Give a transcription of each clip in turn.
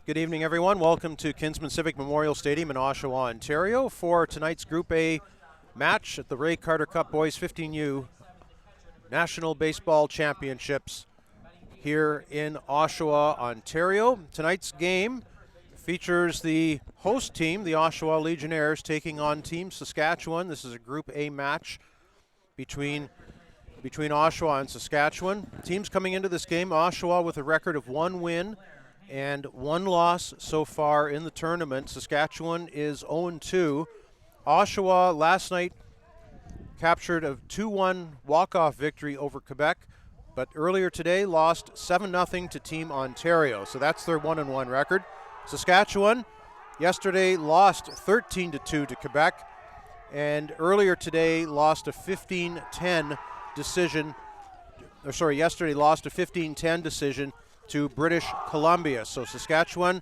Good evening, everyone. Welcome to Kinsman Civic Memorial Stadium in Oshawa, Ontario for tonight's Group A match at the Ray Carter Cup Boys 15U National Baseball Championships here in Oshawa, Ontario. Tonight's game features the host team, the Oshawa Legionnaires, taking on Team Saskatchewan. This is a Group A match between Oshawa and Saskatchewan. Teams coming into this game, Oshawa with a record of 1 win and 1 loss so far in the tournament. Saskatchewan is 0-2. Oshawa last night captured a 2-1 walk-off victory over Quebec, but earlier today lost 7-0 to Team Ontario. So that's their 1-1 record. Saskatchewan yesterday lost 13-2 to Quebec, and earlier today lost a 15-10 decision. Yesterday lost a 15-10 decision to British Columbia. So Saskatchewan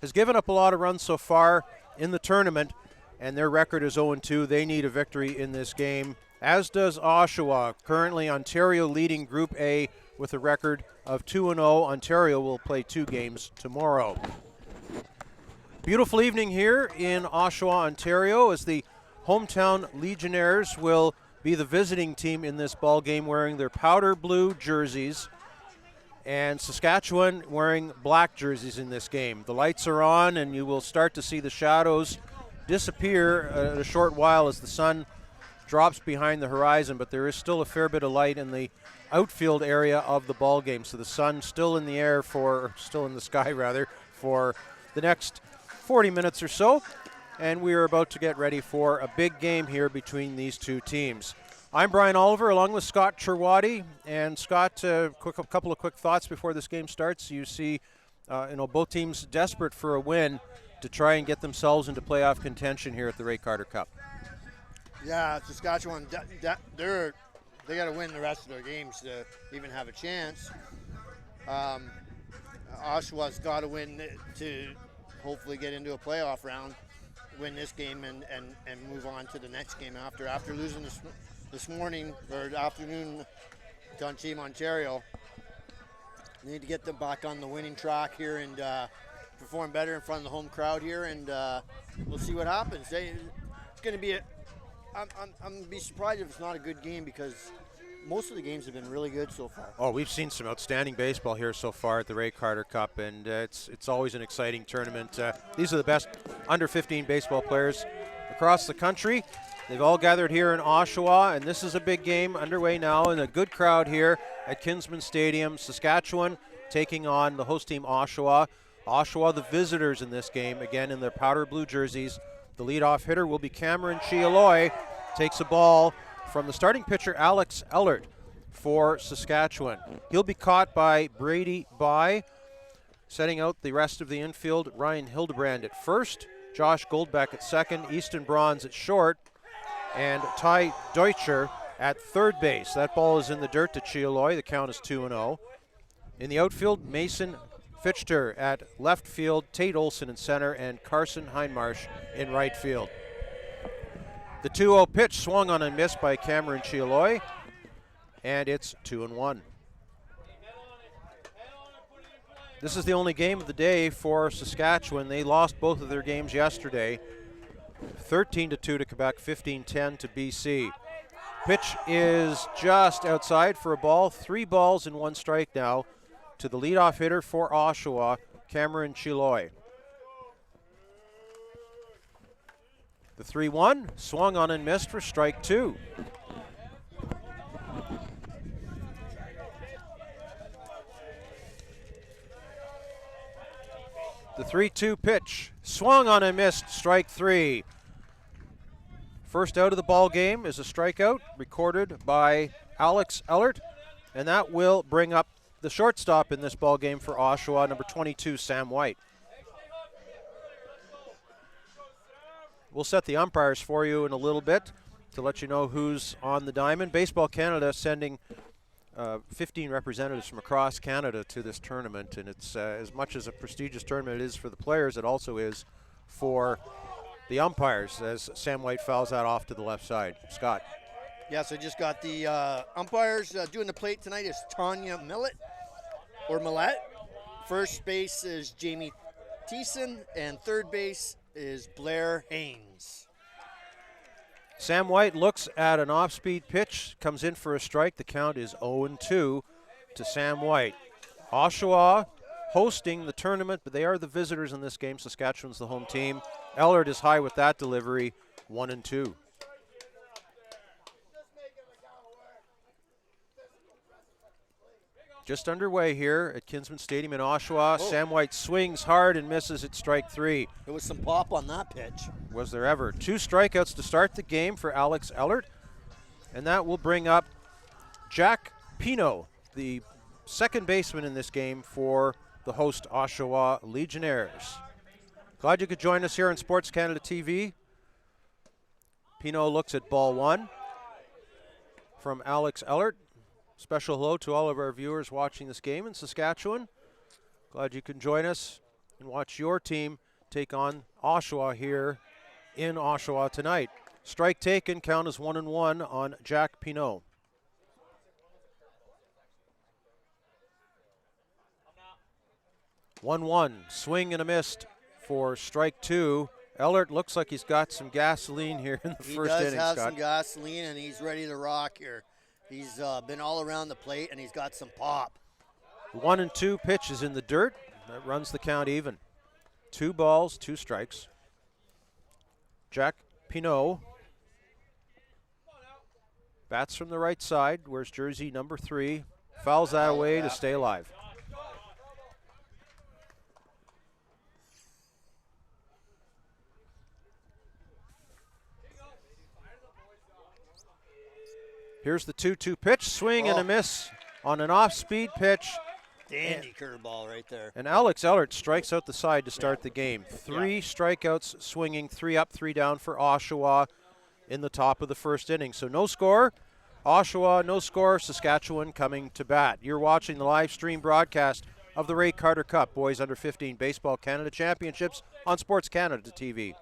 has given up a lot of runs so far in the tournament, and their record is 0-2. They need a victory in this game, as does Oshawa. Currently Ontario leading Group A with a record of 2-0. Ontario will play 2 games tomorrow. Beautiful evening here in Oshawa, Ontario, as the hometown Legionnaires will be the visiting team in this ball game, wearing their powder blue jerseys, and Saskatchewan wearing black jerseys in this game. The lights are on, and you will start to see the shadows disappear in a short while as the sun drops behind the horizon, but there is still a fair bit of light in the outfield area of the ball game. So the sun's still in the air still in the sky rather, for the next 40 minutes or so, and we are about to get ready for a big game here between these two teams. I'm Brian Oliver along with Scott Cherwadi. And Scott, a couple of quick thoughts before this game starts. You see both teams desperate for a win to try and get themselves into playoff contention here at the Ray Carter Cup. Yeah, Saskatchewan, they got to win the rest of their games to even have a chance. Oshawa's got to win to hopefully get into a playoff round, win this game and move on to the next game after losing this morning or afternoon to Team Ontario. They need to get them back on the winning track here and perform better in front of the home crowd here, and we'll see what happens. It's going to be I'm going to be surprised if it's not a good game, because most of the games have been really good so far. Oh, we've seen some outstanding baseball here so far at the Ray Carter Cup, and it's always an exciting tournament. These are the best under 15 baseball players across the country. They've all gathered here in Oshawa, and this is a big game underway now, and a good crowd here at Kinsman Stadium. Saskatchewan taking on the host team Oshawa. Oshawa the visitors in this game, again in their powder blue jerseys. The leadoff hitter will be Cameron Chialoy. Takes a ball from the starting pitcher Alex Ellert for Saskatchewan. He'll be caught by Brady By. Setting out the rest of the infield, Ryan Hildebrand at first, Josh Goldbeck at second, Easton Bronze at short, and Ty Deutscher at third base. That ball is in the dirt to Chialoy. The count is 2-0. In the outfield, Mason Fichter at left field, Tate Olson in center, and Carson Heinmarsh in right field. The 2-0 pitch swung on and missed by Cameron Chialoy, and it's 2-1. This is the only game of the day for Saskatchewan. They lost both of their games yesterday, 13-2 to Quebec, 15-10 to BC. Pitch is just outside for a ball. 3 balls and 1 strike now to the leadoff hitter for Oshawa, Cameron Chialoy. The 3-1 swung on and missed for strike 2. The 3-2 pitch swung on and missed, strike 3. First out of the ball game is a strikeout recorded by Alex Ellert, and that will bring up the shortstop in this ball game for Oshawa, number 22, Sam White. We'll set the umpires for you in a little bit to let you know who's on the diamond. Baseball Canada sending 15 representatives from across Canada to this tournament, and it's as much as a prestigious tournament it is for the players, it also is for the umpires, as Sam White fouls that off to the left side. Scott. Yes, I just got the umpires doing the plate tonight is Tanya Millett. First base is Jamie Thiessen, and third base is Blair Haynes. Sam White looks at an off-speed pitch, comes in for a strike. The count is 0-2 to Sam White. Oshawa hosting the tournament, but they are the visitors in this game. Saskatchewan's the home team. Ellard is high with that delivery, 1-2. Just underway here at Kinsman Stadium in Oshawa. Oh. Sam White swings hard and misses at strike 3. There was some pop on that pitch. Was there ever? 2 strikeouts to start the game for Alex Ellert. And that will bring up Jack Pino, the second baseman in this game for the host Oshawa Legionnaires. Glad you could join us here on SportsCanada.TV. Pino looks at ball 1 from Alex Ellert. Special hello to all of our viewers watching this game in Saskatchewan. Glad you can join us and watch your team take on Oshawa here in Oshawa tonight. Strike taken, count is 1-1 on Jack Pinot. One, swing and a miss for strike 2. Ellert looks like he's got some gasoline here in the first inning, He does have Scott. some gasoline, and he's ready to rock here. He's been all around the plate, and he's got some pop. 1-2 pitch is in the dirt. That runs the count even. 2 balls, 2 strikes. Jack Pinot bats from the right side. Wears jersey number 3. Fouls that away to stay alive. Here's the 2-2 pitch. Swing and a miss on an off-speed pitch. Dandy curveball right there. And Alex Ellert strikes out the side to start the game. 3 strikeouts swinging, 3 up, 3 down for Oshawa in the top of the first inning. So no score. Oshawa, no score. Saskatchewan coming to bat. You're watching the live stream broadcast of the Ray Carter Cup Boys Under 15 Baseball Canada Championships on SportsCanada.TV.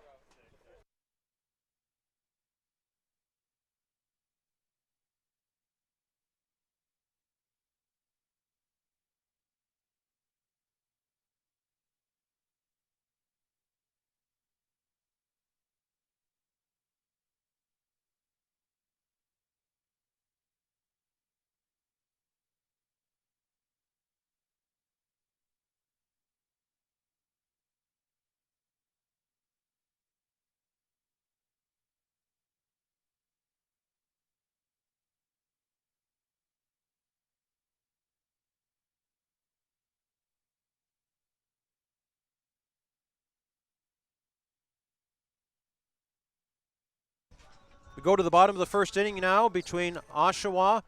We go to the bottom of the first inning now between Oshawa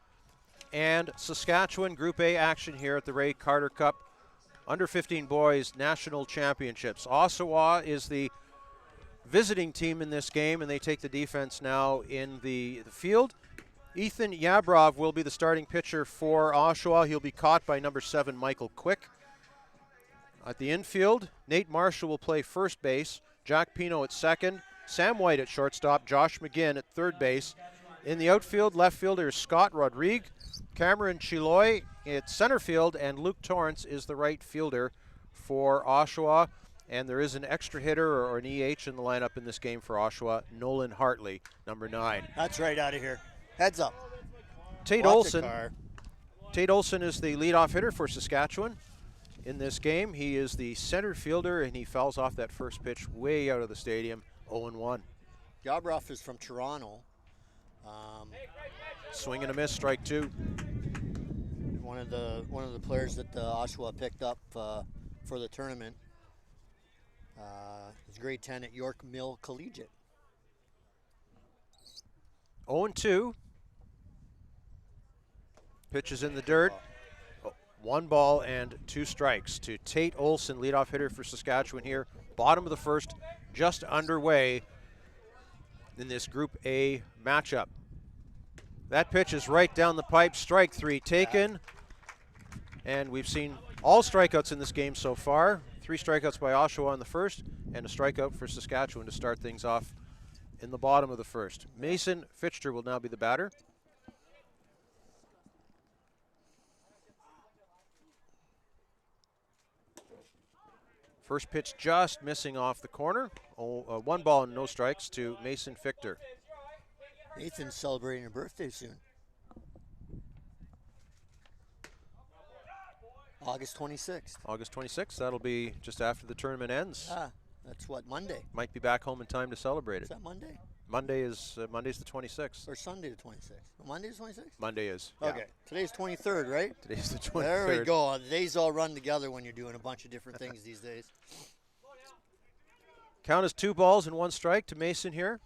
and Saskatchewan. Group A action here at the Ray Carter Cup Under 15 Boys National Championships. Oshawa is the visiting team in this game, and they take the defense now in the field. Ethan Yabrov will be the starting pitcher for Oshawa. He'll be caught by number 7, Michael Quick. At the infield, Nate Marshall will play first base, Jack Pino at second, Sam White at shortstop, Josh McGinn at third base. In the outfield, left fielder is Scott Rodrigue, Cameron Chiloy at center field, and Luke Torrance is the right fielder for Oshawa. And there is an extra hitter or an EH in the lineup in this game for Oshawa, Nolan Hartley, number 9. That's right out of here. Heads up. Tate Olson is the leadoff hitter for Saskatchewan in this game. He is the center fielder, and he fouls off that first pitch way out of the stadium, 0-1. Yabrov is from Toronto. Swing and a miss, strike 2. One of the players that Oshawa picked up for the tournament. He's grade 10 at York Mill Collegiate. 0-2. Pitches in the dirt. 1 ball and 2 strikes to Tate Olson, leadoff hitter for Saskatchewan here. Bottom of the first, just underway in this Group A matchup. That pitch is right down the pipe. Strike 3 taken. And we've seen all strikeouts in this game so far. 3 strikeouts by Oshawa in the first, and a strikeout for Saskatchewan to start things off in the bottom of the first. Mason Fichter will now be the batter. First pitch just missing off the corner. 1 ball and no strikes to Mason Fichter. Nathan's celebrating a birthday soon. August 26th. August 26th. That'll be just after the tournament ends. Ah, that's what, Monday? Might be back home in time to celebrate Is it. that Monday? Monday's the 26th. Or Sunday the 26th? Monday the 26th? Monday is. Yeah. Okay. Today's 23rd, right? Today's the 23rd. There we go. The days all run together when you're doing a bunch of different things these days. Count is 2 balls and 1 strike to Mason here.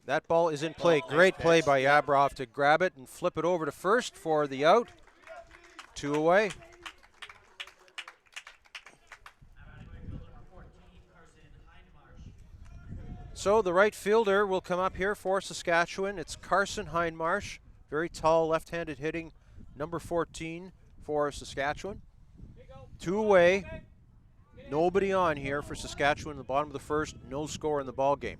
That ball is in play. Great play by Yabrov to grab it and flip it over to first for the out. 2 away. So the right fielder will come up here for Saskatchewan. It's Carson Hindmarsh, very tall, left-handed hitting, number 14 for Saskatchewan. 2 away. Nobody on here for Saskatchewan in the bottom of the first. No score in the ball game.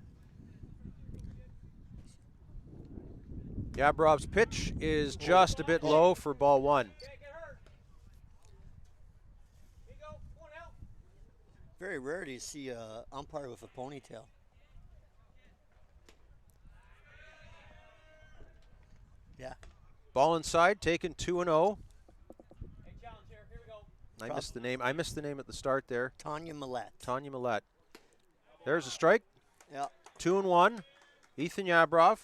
Yabrov's pitch is just a bit low for ball 1. Very rare to see an umpire with a ponytail. Yeah. Ball inside, taken 2-0. I missed the name. I missed the name at the start there. Tanya Millette. Tanya Millette. There's a strike. Yeah. 2-1. Ethan Yabrov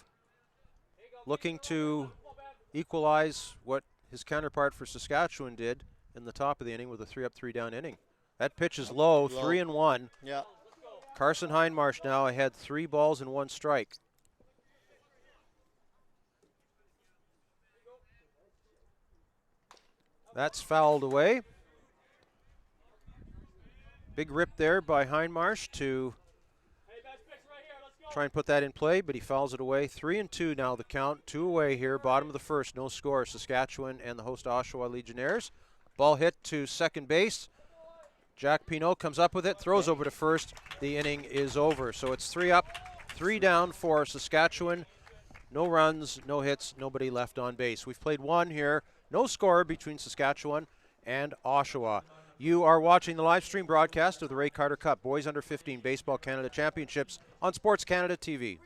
looking to equalize what his counterpart for Saskatchewan did in the top of the inning with a 3-up, 3-down inning. That pitch is low. 3-1. Yeah. Carson Hindmarsh now ahead 3 balls and 1 strike. That's fouled away. Big rip there by Hindmarsh to try and put that in play, but he fouls it away. 3-2 now the count. 2 away here, bottom of the first. No score. Saskatchewan and the host Oshawa Legionnaires. Ball hit to second base. Jack Pinault comes up with it, throws over to first. The inning is over. So it's 3 up, 3 down for Saskatchewan. No runs, no hits, nobody left on base. We've played 1 here. No score between Saskatchewan and Oshawa. You are watching the live stream broadcast of the Ray Carter Cup Boys Under 15 Baseball Canada Championships on SportsCanada.TV.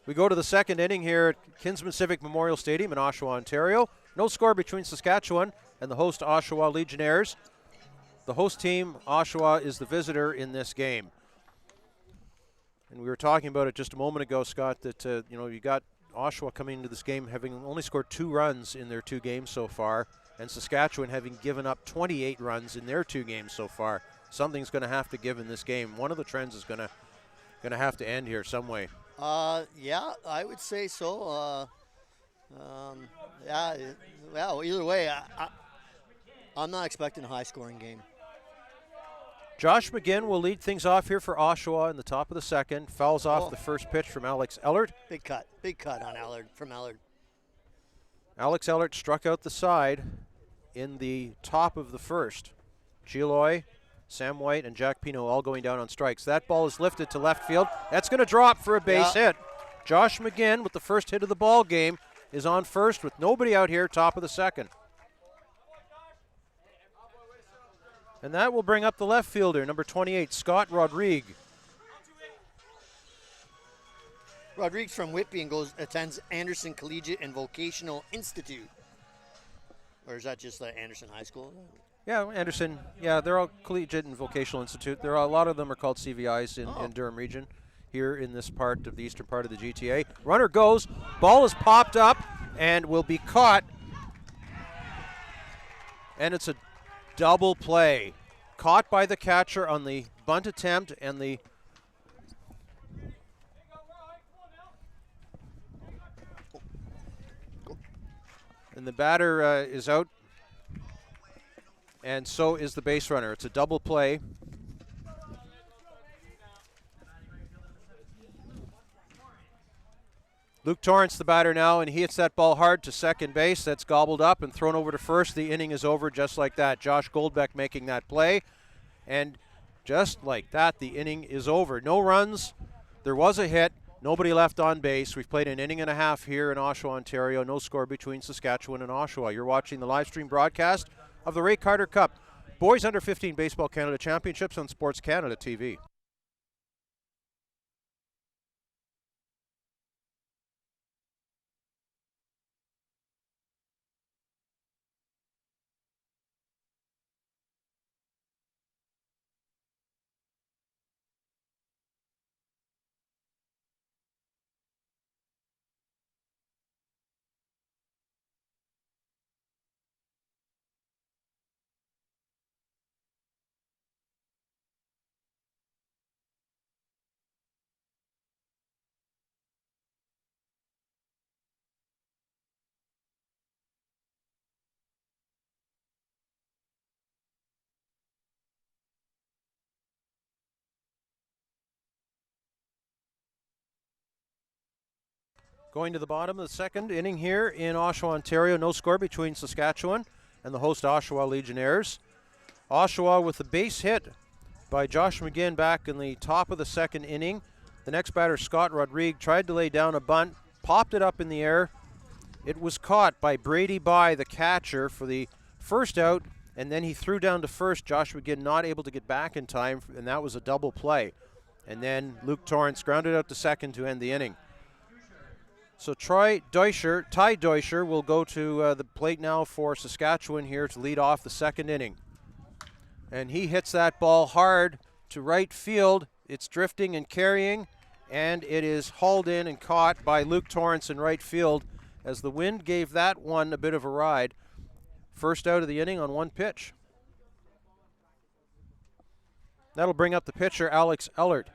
We go to the second inning here at Kinsman Civic Memorial Stadium in Oshawa, Ontario. No score between Saskatchewan and the host Oshawa Legionnaires. The host team, Oshawa, is the visitor in this game. And we were talking about it just a moment ago, Scott, that you got Oshawa coming into this game having only scored 2 runs in their 2 games so far, and Saskatchewan having given up 28 runs in their 2 games so far. Something's going to have to give in this game. One of the trends is going to have to end here some way. Yeah, I would say so. Well, either way, I'm not expecting a high-scoring game. Josh McGinn will lead things off here for Oshawa in the top of the second. Fouls off the first pitch from Alex Ellert. Big cut on Ellert, from Ellert. Alex Ellert struck out the side in the top of the first. Chiloy, Sam White, and Jack Pinault all going down on strikes. That ball is lifted to left field. That's going to drop for a base hit. Josh McGinn, with the first hit of the ball game, is on first with nobody out here, top of the second. And that will bring up the left fielder, number 28, Scott Rodrigue. Rodrigue's from Whitby and attends Anderson Collegiate and Vocational Institute. Or is that just Anderson High School? Yeah, Anderson. Yeah, they're all collegiate and vocational institute. There are a lot of them are called CVIs in Durham region, here in this part of the eastern part of the GTA. Runner goes, ball is popped up and will be caught, and it's a double play. Caught by the catcher on the bunt attempt, and the batter is out, and so is the base runner. It's a double play. Luke Torrance, the batter now, and he hits that ball hard to second base. That's gobbled up and thrown over to first. The inning is over just like that. Josh Goldbeck making that play, and just like that, the inning is over. No runs. There was a hit. Nobody left on base. We've played an inning and a half here in Oshawa, Ontario. No score between Saskatchewan and Oshawa. You're watching the live stream broadcast of the Ray Carter Cup Boys Under 15 Baseball Canada Championships on SportsCanada.TV. Going to the bottom of the second inning here in Oshawa, Ontario. No score between Saskatchewan and the host Oshawa Legionnaires. Oshawa with the base hit by Josh McGinn back in the top of the second inning. The next batter, Scott Rodrigue, tried to lay down a bunt, popped it up in the air. It was caught by Brady By, the catcher, for the first out, and then he threw down to first. Josh McGinn not able to get back in time, and that was a double play. And then Luke Torrance grounded out to second to end the inning. So Ty Deutscher will go to the plate now for Saskatchewan here to lead off the second inning. And he hits that ball hard to right field. It's drifting and carrying, and it is hauled in and caught by Luke Torrance in right field as the wind gave that one a bit of a ride. First out of the inning on one pitch. That'll bring up the pitcher, Alex Ellert.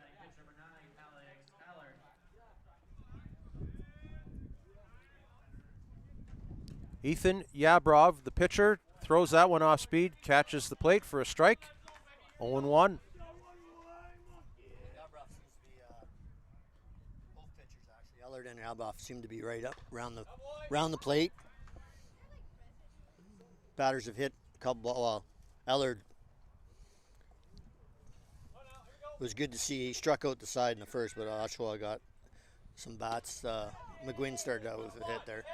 Ethan Yabrov, the pitcher, throws that one off speed, catches the plate for a strike. 0-1. Both pitchers, actually, Ellert and Yabrov, seem to be right up around the plate. Batters have hit a couple. Ellert, it was good to see. He struck out the side in the first, but Oshawa got some bats. McGuinn started out with a hit there.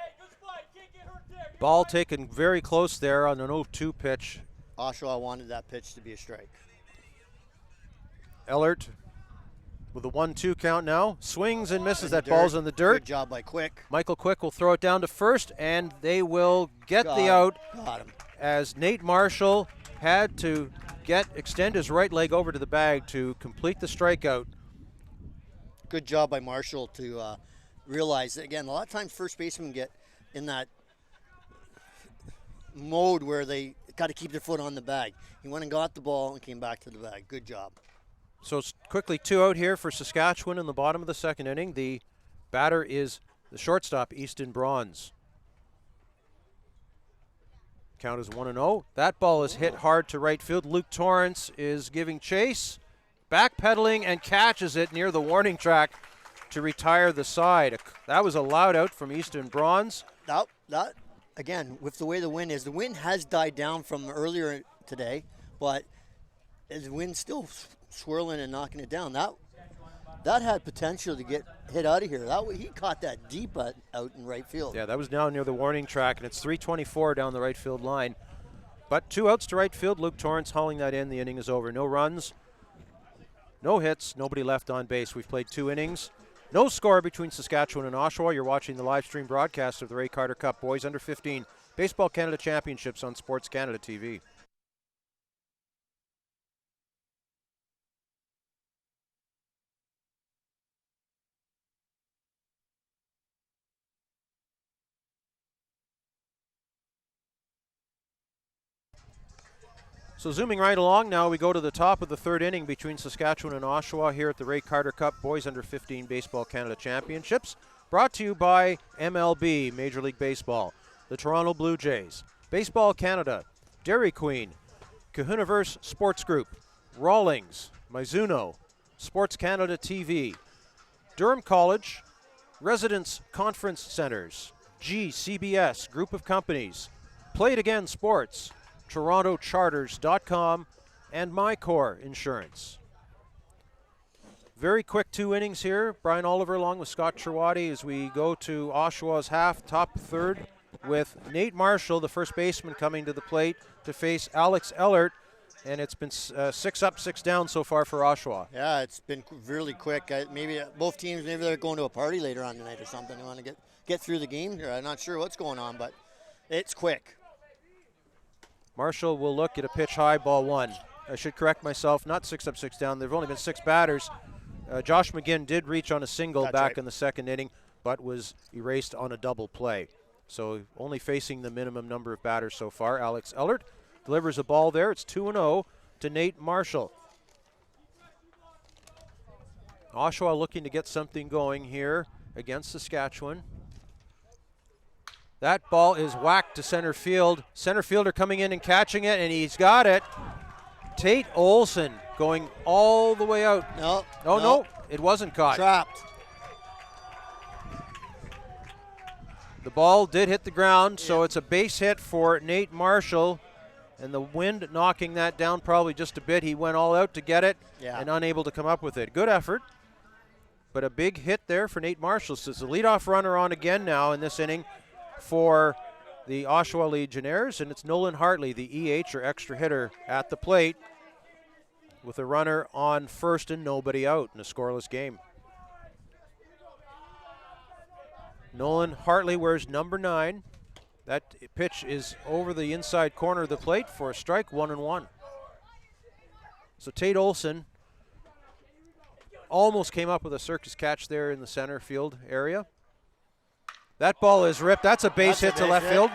Ball taken very close there on an 0-2 pitch. Oshawa wanted that pitch to be a strike. Ellert with a 1-2 count now. Swings and misses. That ball's in the dirt. Good job by Quick. Michael Quick will throw it down to first, and they will get the out. Got him. As Nate Marshall had to extend his right leg over to the bag to complete the strikeout. Good job by Marshall to realize that, again, a lot of times first basemen get in that mode where they got to keep their foot on the bag. He went and got the ball and came back to the bag. Good job. So it's quickly 2 out here for Saskatchewan in the bottom of the second inning. The batter is the shortstop, Easton Bronze. Count is 1-0. That ball is hit hard to right field. Luke Torrance is giving chase, backpedaling, and catches it near the warning track to retire the side. That was a loud out from Easton Bronze. That again, with the way the wind is, the wind has died down from earlier today, but the wind's still swirling and knocking it down. That had potential to get hit out of here. He caught that deep out in right field. Yeah, that was down near the warning track, and it's 324 down the right field line. But 2 outs to right field. Luke Torrance hauling that in. The inning is over. No runs, no hits, nobody left on base. We've played 2 innings. No score between Saskatchewan and Oshawa. You're watching the live stream broadcast of the Ray Carter Cup Boys Under 15 Baseball Canada Championships on SportsCanada.TV. So zooming right along now, we go to the top of the third inning between Saskatchewan and Oshawa here at the Ray Carter Cup Boys Under 15 Baseball Canada Championships. Brought to you by MLB, Major League Baseball, the Toronto Blue Jays, Baseball Canada, Dairy Queen, Kahuniverse Sports Group, Rawlings, Mizuno, SportsCanada.TV, Durham College, Residence Conference Centers, GCBS Group of Companies, Play It Again Sports, TorontoCharters.com, and MyCore Insurance. Very quick 2 innings here. Brian Oliver along with Scott Cherwadi as we go to Oshawa's half, top third, with Nate Marshall, the first baseman, coming to the plate to face Alex Ellert. And it's been 6 up, 6 down so far for Oshawa. Yeah, it's been really quick. Maybe both teams, maybe they're going to a party later on tonight or something. They want to get through the game here. I'm not sure what's going on, but it's quick. Marshall will look at a pitch high, ball 1. I should correct myself, not 6 up, 6 down. There have only been 6 batters. Josh McGinn did reach on a single back in the second inning, but was erased on a double play. So only facing the minimum number of batters so far. Alex Ellert delivers a ball there. It's 2-0 to Nate Marshall. Oshawa looking to get something going here against Saskatchewan. That ball is whacked to center field. Center fielder coming in and catching it, and he's got it. Tate Olson going all the way out. No, it wasn't caught. Trapped. The ball did hit the ground, so it's a base hit for Nate Marshall, and the wind knocking that down probably just a bit. He went all out to get it and unable to come up with it. Good effort, but a big hit there for Nate Marshall. So it's the leadoff runner on again now in this inning for the Oshawa Legionnaires, and it's Nolan Hartley, the EH or extra hitter, at the plate with a runner on first and nobody out in a scoreless game. Nolan Hartley wears number 9. That pitch is over the inside corner of the plate for a strike, 1-1. So Tate Olson almost came up with a circus catch there in the center field area. That ball is ripped. That's a base hit to left field.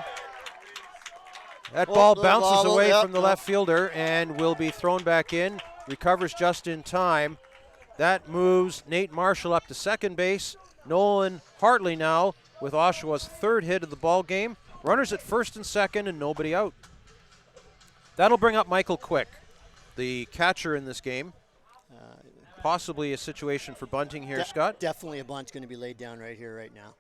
That ball bounces away from the left fielder and will be thrown back in. Recovers just in time. That moves Nate Marshall up to second base. Nolan Hartley now with Oshawa's 3rd hit of the ball game. Runners at first and second and nobody out. That'll bring up Michael Quick, the catcher in this game. Possibly a situation for bunting here, Scott. Definitely a bunt's going to be laid down right here, right now.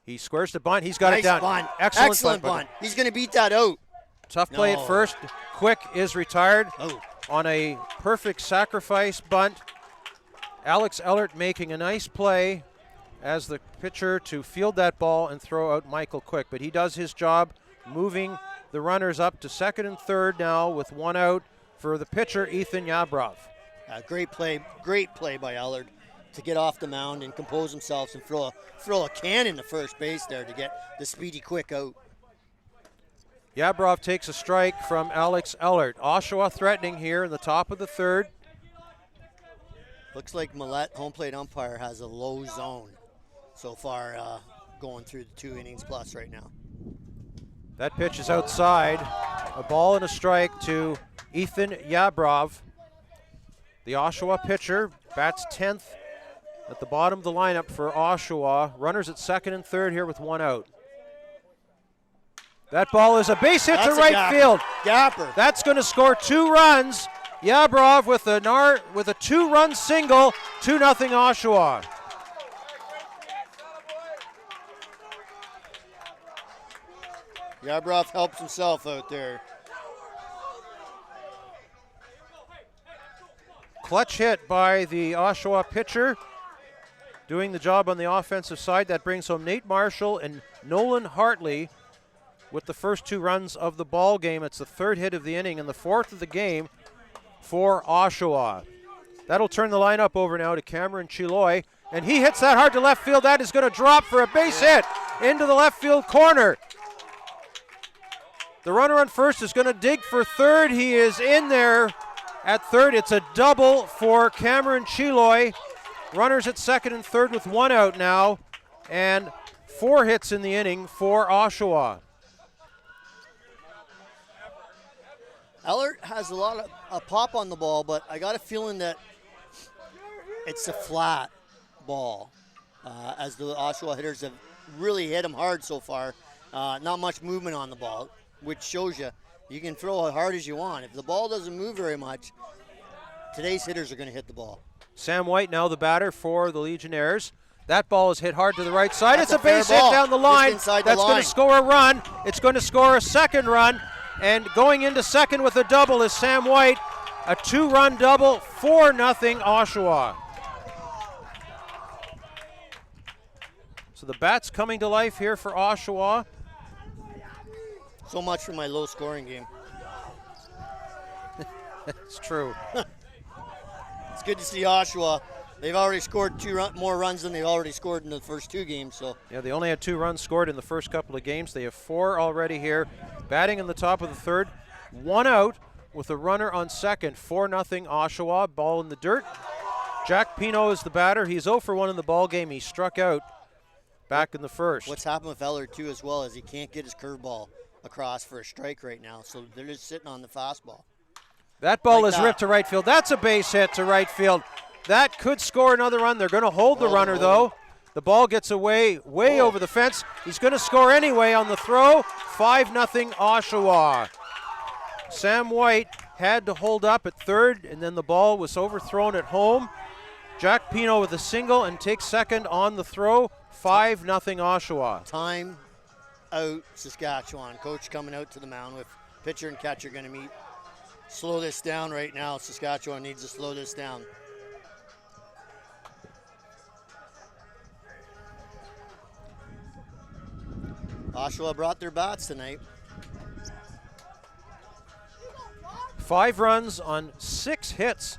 He squares the bunt. He's got it down. Bunt. Excellent bunt. He's going to beat that out. Tough play at first. Quick is retired on a perfect sacrifice bunt. Alex Ellert making a nice play as the pitcher to field that ball and throw out Michael Quick. But he does his job, moving the runners up to second and third now with 1 out for the pitcher, Ethan Yabrov. Great play by Ellert to get off the mound and compose himself and throw a cannon to first base there to get the speedy Quick out. Yabrov takes a strike from Alex Ellert. Oshawa threatening here in the top of the third. Looks like Millette, home plate umpire, has a low zone so far going through the 2 innings plus right now. That pitch is outside. A ball and a strike to Ethan Yabrov. The Oshawa pitcher bats 10th at the bottom of the lineup for Oshawa. Runners at second and third here with 1 out. That ball is a base hit to right field. Gapper. That's going to score 2 runs. Yabrov with a 2-run single, 2-0 Oshawa. Yabrov helps himself out there. Clutch hit by the Oshawa pitcher, doing the job on the offensive side. That brings home Nate Marshall and Nolan Hartley with the first 2 runs of the ball game. It's the 3rd hit of the inning and the 4th of the game for Oshawa. That'll turn the lineup over now to Cameron Chiloy, and he hits that hard to left field. That is going to drop for a base hit. into the left field corner. The runner on first is going to dig for third. He is in there at third. It's a double for Cameron Chiloy. Runners at second and third with one out now, and 4 hits in the inning for Oshawa. Ellert has a lot of pop on the ball, but I got a feeling that it's a flat ball, as the Oshawa hitters have really hit him hard so far. Not much movement on the ball, which shows you can throw as hard as you want. If the ball doesn't move very much, today's hitters are going to hit the ball. Sam White now the batter for the Legionnaires. That ball is hit hard to the right side. That's it's a base hit down the line. That's going to score a run. It's going to score a second run. And going into second with a double is Sam White. A 2-run double, 4-0 Oshawa. So the bat's coming to life here for Oshawa. So much for my low scoring game. It's true. It's good to see Oshawa. They've already scored more runs than they've already scored in the first 2 games. So yeah, they only had 2 runs scored in the first couple of games. They have 4 already here. Batting in the top of the third. 1 out with a runner on second. 4-0 Oshawa. Ball in the dirt. Jack Pino is the batter. He's 0 for 1 in the ball game. He struck out back in the first. What's happened with Eller too as well is he can't get his curveball across for a strike right now. So they're just sitting on the fastball. That ball is ripped to right field. That's a base hit to right field. That could score another run. They're going to hold the runner, though. The ball gets away way over the fence. He's going to score anyway on the throw. 5-0 Oshawa. Sam White had to hold up at third, and then the ball was overthrown at home. Jack Pino with a single and takes second on the throw. 5-0 Oshawa. Time out Saskatchewan. Coach coming out to the mound with pitcher and catcher going to meet. Slow this down right now. Saskatchewan needs to slow this down. Oshawa brought their bats tonight. 5 runs on 6 hits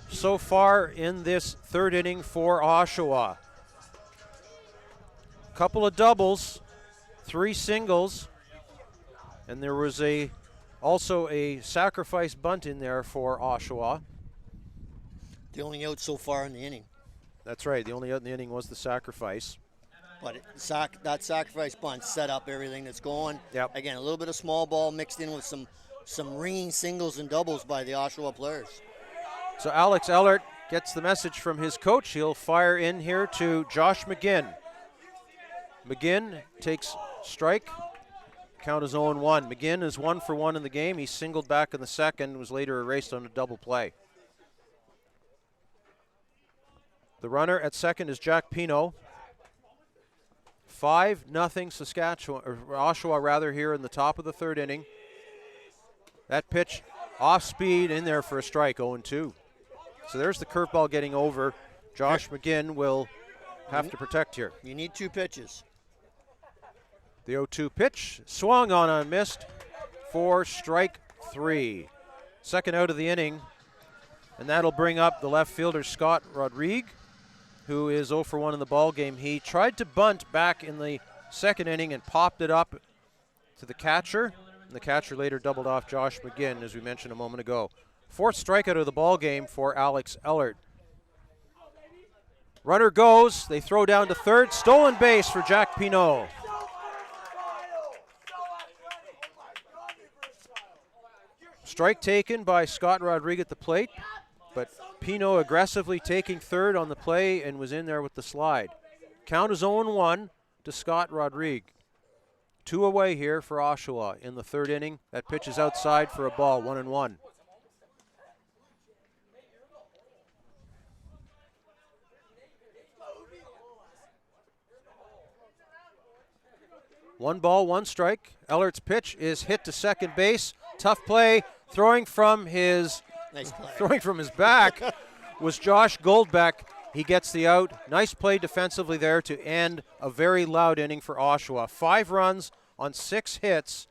so far in this third inning for Oshawa. Couple of doubles, 3 singles, and there was also a sacrifice bunt in there for Oshawa. The only out so far in the inning. That's right. The only out in the inning was the sacrifice. But that sacrifice bunt set up everything that's going. Yep. Again, a little bit of small ball mixed in with some ringing singles and doubles by the Oshawa players. So Alex Ellert gets the message from his coach. He'll fire in here to Josh McGinn. McGinn takes strike. Count is 0-1. McGinn is 1 for 1 in the game. He singled back in the second, was later erased on a double play. The runner at second is Jack Pino. 5-0 Saskatchewan, or Oshawa rather, here in the top of the third inning. That pitch off speed in there for a strike, 0-2. So there's the curveball getting over. Josh McGinn will have to protect here. You need 2 pitches. The 0-2 pitch swung on and missed for strike 3. Second out of the inning, and that'll bring up the left fielder Scott Rodrigue, who is 0 for 1 in the ball game. He tried to bunt back in the second inning and popped it up to the catcher, and the catcher later doubled off Josh McGinn, as we mentioned a moment ago. 4th strikeout of the ball game for Alex Ellert. Runner goes, they throw down to third, stolen base for Jack Pino. Strike taken by Scott Rodrigue at the plate, but Pino aggressively taking third on the play and was in there with the slide. Count is 0-1 to Scott Rodrigue. 2 away here for Oshawa in the third inning. That pitch is outside for a ball, 1-1. One ball, 1 strike. Ellert's pitch is hit to second base. Tough play. Throwing from his back was Josh Goldbeck. He gets the out. Nice play defensively there to end a very loud inning for Oshawa. 5 runs on 6 hits,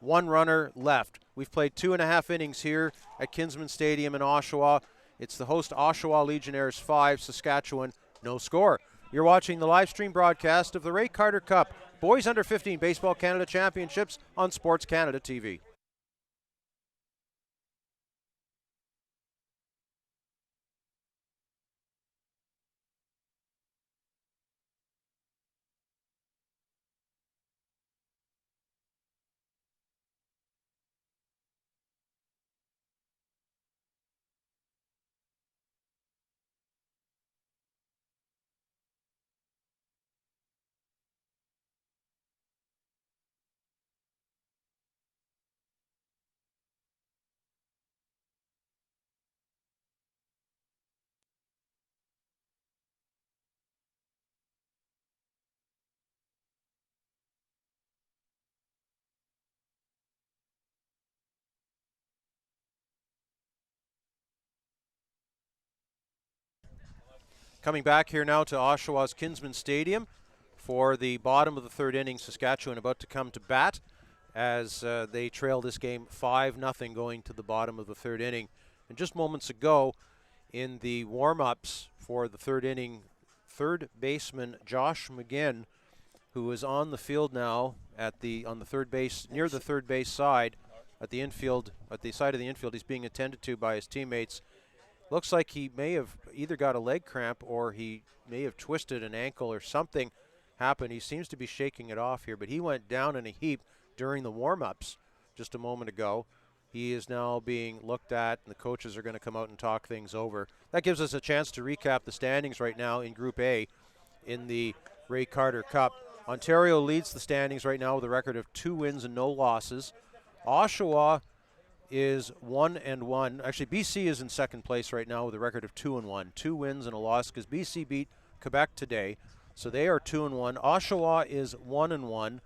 1 runner left. We've played 2.5 innings here at Kinsman Stadium in Oshawa. It's the host Oshawa Legionnaires 5, Saskatchewan, no score. You're watching the live stream broadcast of the Ray Carter Cup Boys Under 15 Baseball Canada Championships on SportsCanada.TV. Coming back here now to Oshawa's Kinsman Stadium for the bottom of the third inning. Saskatchewan about to come to bat as they trail this game 5-0 going to the bottom of the third inning. And just moments ago in the warm-ups for the third inning, third baseman Josh McGinn, who is on the field now on the third base, near the third base side at the infield, at the side of the infield. He's being attended to by his teammates. Looks like he may have either got a leg cramp or he may have twisted an ankle or something happened. He seems to be shaking it off here, but he went down in a heap during the warm-ups just a moment ago. He is now being looked at, and the coaches are going to come out and talk things over. That gives us a chance to recap the standings right now in Group A in the Ray Carter Cup. Ontario leads the standings right now with a record of 2 wins and no losses. Oshawa is 1-1. Actually, BC is in second place right now with a record of 2-1. 2 wins and a loss because BC beat Quebec today. So they are 2-1. Oshawa is 1-1.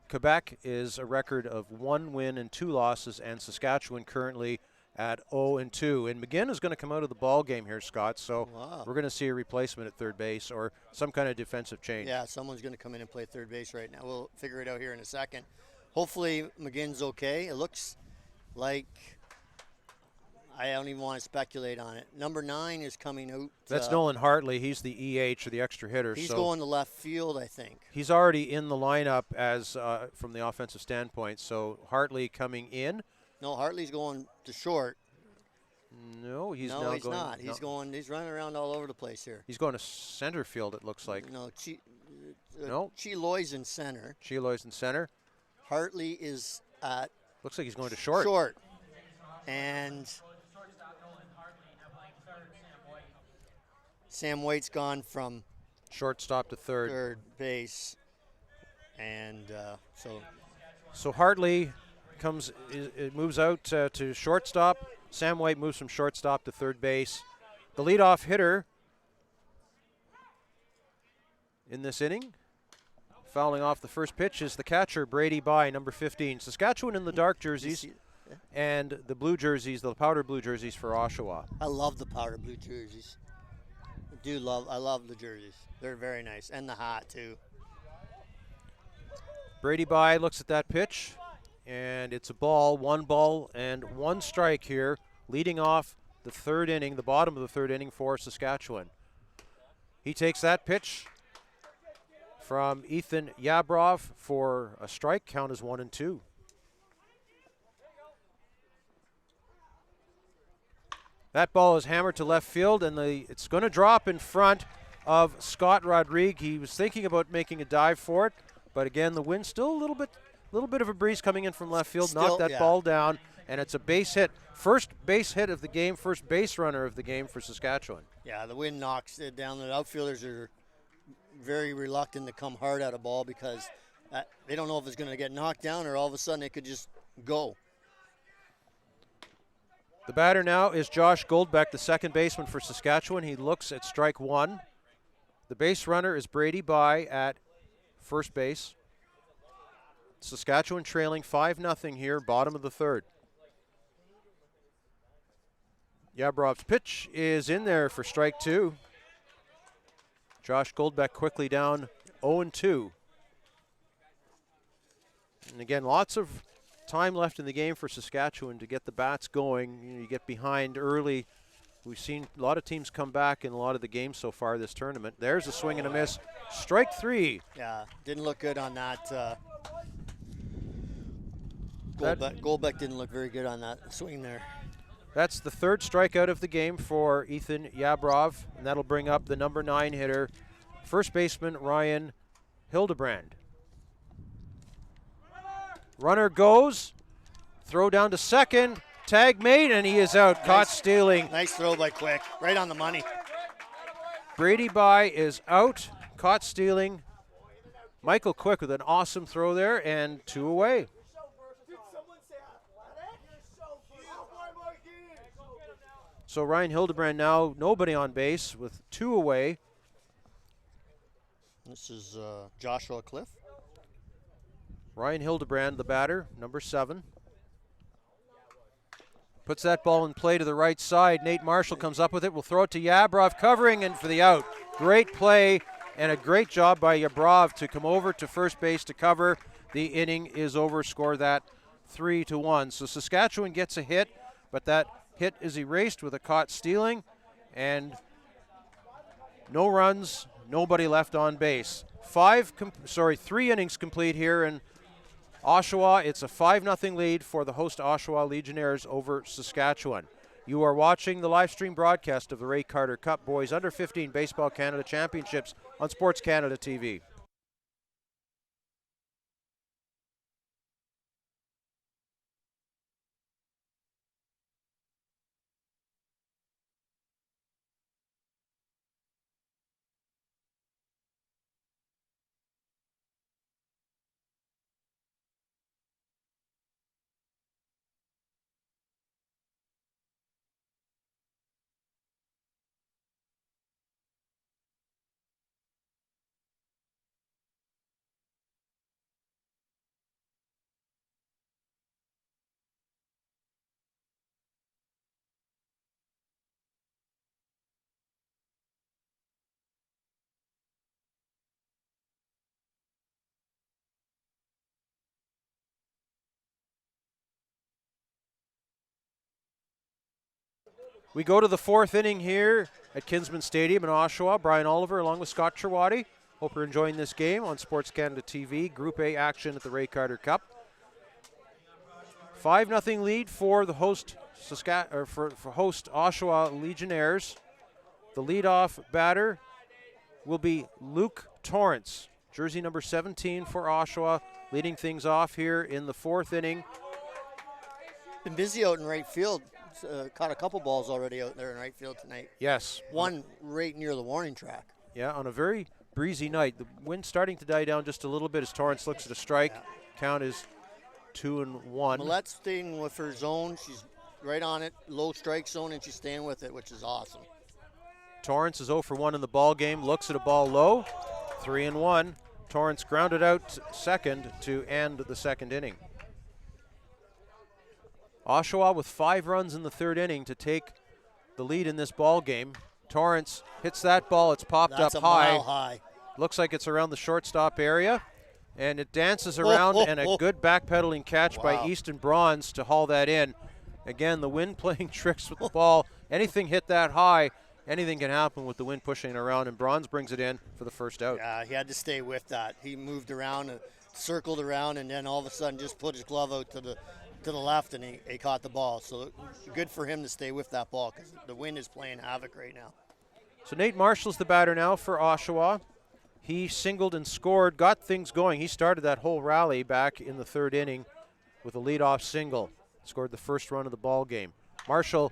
Quebec is a record of 1 win and 2 losses, and Saskatchewan currently at 0-2. And McGinn is going to come out of the ball game here, Scott. So we're going to see a replacement at third base or some kind of defensive change. Yeah, someone's going to come in and play third base right now. We'll figure it out here in a second. Hopefully McGinn's okay. It looks like, I don't even want to speculate on it. Number 9 is coming out. That's Nolan Hartley. He's the EH, or the extra hitter. He's going to left field, I think. He's already in the lineup as from the offensive standpoint. So Hartley coming in. No, Hartley's going to short. No, he's no, now he's going. not. He's going. He's running around all over the place here. He's going to center field. It looks like. No, no. Chiloy's in center. Chiloy's in center. Hartley is at. Looks like he's going to short. Short. And Sam White's gone from shortstop to third. Third base, and so Hartley moves out to shortstop. Sam White moves from shortstop to third base. The leadoff hitter in this inning, fouling off the first pitch, is the catcher Brady By, number 15. Saskatchewan in the dark jerseys. And the blue jerseys, the powder blue jerseys for Oshawa. I love the powder blue jerseys. I love the jerseys. They're very nice. And the hat, too. Brady By looks at that pitch, and it's a ball, 1 ball and 1 strike here, leading off the third inning, the bottom of the third inning for Saskatchewan. He takes that pitch from Ethan Yabrov for a strike. Count is 1-2. That ball is hammered to left field, and it's going to drop in front of Scott Rodrigue. He was thinking about making a dive for it, but again, the wind still a little bit of a breeze coming in from left field. Knocked that ball down, and it's a base hit. First base hit of the game, first base runner of the game for Saskatchewan. Yeah, the wind knocks it down. The outfielders are very reluctant to come hard at a ball because they don't know if it's going to get knocked down or all of a sudden it could just go. The batter now is Josh Goldbeck, the second baseman for Saskatchewan. He looks at strike 1. The base runner is Brady By at first base. Saskatchewan trailing 5-0 here, bottom of the third. Yabrov's pitch is in there for strike 2. Josh Goldbeck quickly down 0-2. And again, lots of time left in the game for Saskatchewan to get the bats going. You get behind early We've seen a lot of teams come back in a lot of the games so far this tournament. There's a swing and a miss. Strike 3. Yeah, didn't look good on that. Goldbeck didn't look very good on that swing there. That's the 3rd strikeout of the game for Ethan Yabrov, and that'll bring up the number 9 hitter, first baseman Ryan Hildebrand. Runner goes, throw down to second, tag made, and he is out, caught stealing. Nice throw by Quick, right on the money. Brady By is out, caught stealing. Michael Quick with an awesome throw there, and 2 away. So Ryan Hildebrand now nobody on base with 2 away. This is Joshua Cliff. Ryan Hildebrand, the batter, number 7. Puts that ball in play to the right side. Nate Marshall comes up with it. Will throw it to Yabrov, covering and for the out. Great play and a great job by Yabrov to come over to first base to cover. The inning is over. Score that 3-1. So Saskatchewan gets a hit, but that hit is erased with a caught stealing, and no runs, nobody left on base. 3 innings complete here in Oshawa. It's a 5-0 lead for the host Oshawa Legionnaires over Saskatchewan. You are watching the live stream broadcast of the Ray Carter Cup Boys Under 15 Baseball Canada Championships on SportsCanada.TV. We go to the 4th inning here at Kinsman Stadium in Oshawa. Brian Oliver along with Scott Cherwadi. Hope you're enjoying this game on SportsCanada.TV. Group A action at the Ray Carter Cup. 5-0 lead for the host for host Oshawa Legionnaires. The leadoff batter will be Luke Torrance, jersey number 17 for Oshawa, leading things off here in the 4th inning. Been busy out in right field. Caught a couple balls already out there in right field tonight. Yes. One right near the warning track. Yeah, on a very breezy night. The wind starting to die down just a little bit as Torrance looks at a strike. Yeah. Count is 2-1. Millette's staying with her zone. She's right on it, low strike zone, and she's staying with it, which is awesome. Torrance is 0 for 1 in the ball game. Looks at a ball low. 3-1. Torrance grounded out second to end the 2nd inning. Oshawa with 5 runs in the 3rd inning to take the lead in this ball game. Torrance hits that ball. It's popped up high. Mile high. Looks like it's around the shortstop area. And it dances around, and a good backpedaling catch by Easton Bronze to haul that in. Again, the wind playing tricks with the ball. Anything hit that high, anything can happen with the wind pushing it around, and Bronze brings it in for the first out. Yeah, he had to stay with that. He moved around, circled around, and then all of a sudden just put his glove out to the left, and he caught the ball. So good for him to stay with that ball because the wind is playing havoc right now. So Nate Marshall's the batter now for Oshawa. He singled and scored, got things going. He started that whole rally back in the 3rd inning with a leadoff single. Scored the first run of the ball game. Marshall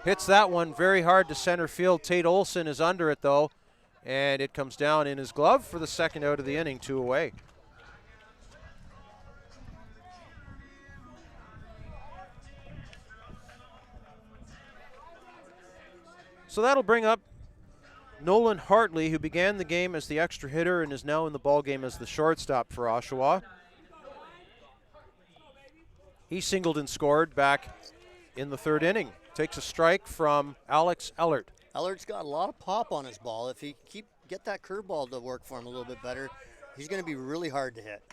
hits that one very hard to center field. Tate Olson is under it though, and it comes down in his glove for the 2nd out of the inning, 2 away. So that'll bring up Nolan Hartley, who began the game as the extra hitter and is now in the ball game as the shortstop for Oshawa. He singled and scored back in the 3rd inning. Takes a strike from Alex Ellert. Ellert's got a lot of pop on his ball. If he get that curveball to work for him a little bit better, he's going to be really hard to hit.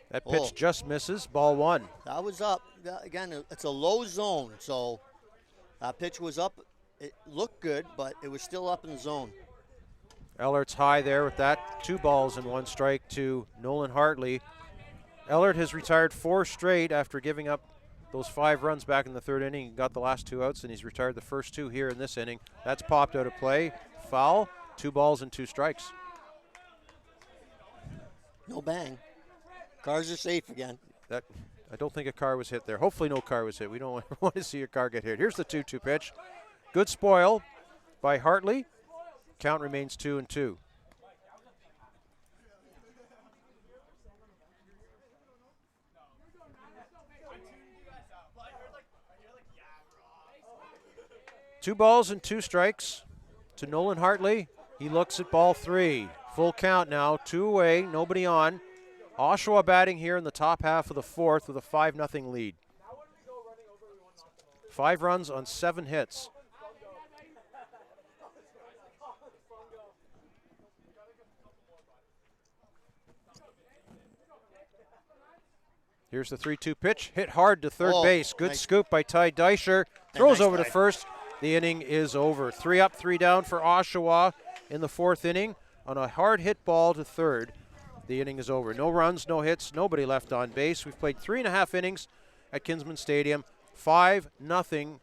That pitch just misses, ball 1. That was up. Again, it's a low zone, so that pitch was up. it looked good, but it was still up in the zone. Ellert's high there with that. 2 balls and 1 strike to Nolan Hartley. Ellert has retired 4 straight after giving up those 5 runs back in the 3rd inning. He got the last 2 outs, and he's retired the first 2 here in this inning. That's popped out of play. Foul. 2 balls and 2 strikes. No bang. Cars are safe again. I don't think a car was hit there. Hopefully no car was hit. We don't want to see a car get hit. Here's the 2-2 pitch. Good spoil by Hartley. Count remains 2-2. Two balls and 2 strikes to Nolan Hartley. He looks at ball 3. Full count now, 2 away, nobody on. Oshawa batting here in the top half of the 4th with a 5-0 lead. 5 runs on 7 hits. Here's the 3-2 pitch. Hit hard to third base. Good nice scoop by Ty Deischer. Throws nice over to first. The inning is over. 3 up, 3 down for Oshawa in the 4th inning. On a hard hit ball to third, the inning is over. No runs, no hits, nobody left on base. We've played 3.5 innings at Kinsman Stadium. 5-0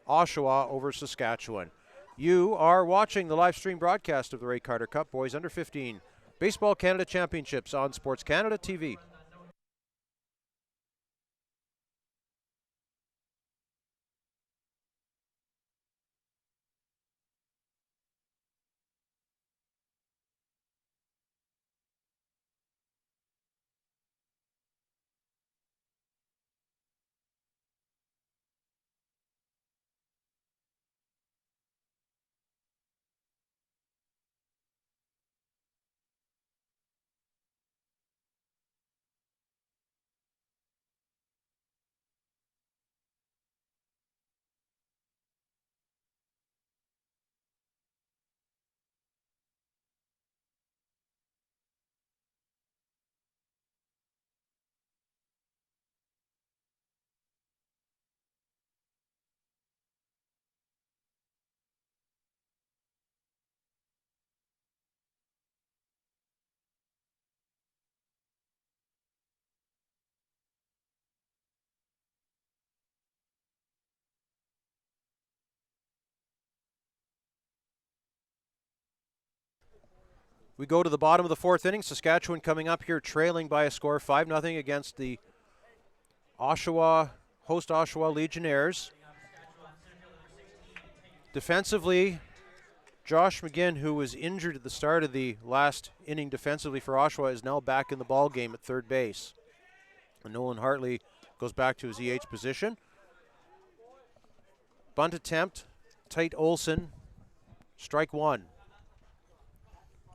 Oshawa over Saskatchewan. You are watching the live stream broadcast of the Ray Carter Cup Boys Under 15 Baseball Canada Championships on SportsCanada.TV. We go to the bottom of the 4th inning. Saskatchewan coming up here trailing by a score 5-0 against the host Oshawa Legionnaires. Defensively, Josh McGinn, who was injured at the start of the last inning defensively for Oshawa, is now back in the ball game at third base. And Nolan Hartley goes back to his EH position. Bunt attempt, Tate Olson, strike 1.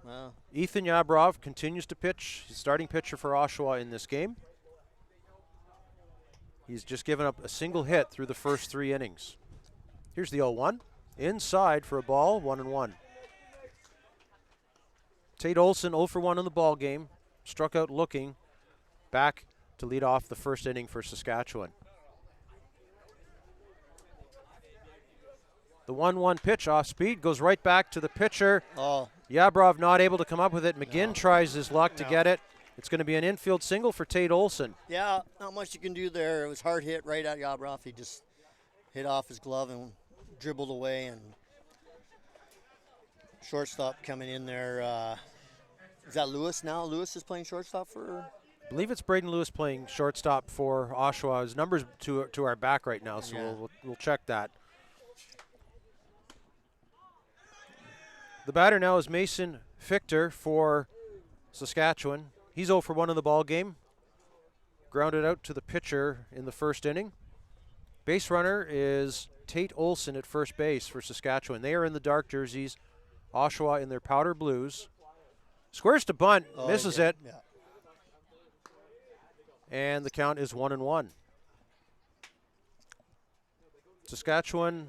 Wow. Ethan Yabrov continues to pitch. He's starting pitcher for Oshawa in this game. He's just given up a single hit through the first 3 innings. Here's the 0-1. Inside for a ball, 1-1. Tate Olson 0 for 1 in the ball game. Struck out looking. Back to lead off the first inning for Saskatchewan. The 1-1 pitch off speed goes right back to the pitcher. Yabrov not able to come up with it. McGinn tries his luck to get it. It's going to be an infield single for Tate Olson. Yeah, not much you can do there. It was hard hit right at Yabrov. He just hit off his glove and dribbled away. And shortstop coming in there. Is that Lewis now? Lewis is playing shortstop for? I believe it's Braden Lewis playing shortstop for Oshawa. His number's to our back right now, so Yeah. we'll check that. The batter now is Mason Fichter for Saskatchewan. He's 0 for 1 in the ball game. Grounded out to the pitcher in the first inning. Base runner is Tate Olson at first base for Saskatchewan. They are in the dark jerseys. Oshawa in their powder blues. Squares to bunt, misses it. Yeah. And the count is 1-1. Saskatchewan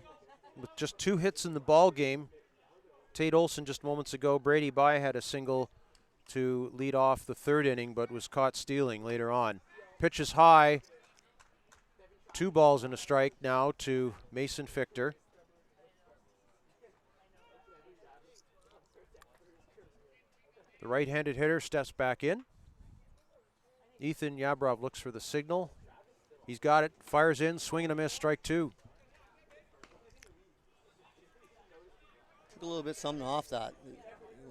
with just 2 hits in the ball game. Tate Olson just moments ago. Brady Bai had a single to lead off the 3rd inning, but was caught stealing later on. Pitch is high. 2 balls and a strike now to Mason Fichter. The right-handed hitter steps back in. Ethan Yabrov looks for the signal. He's got it, fires in, swing and a miss, strike 2. Took a little bit something off that.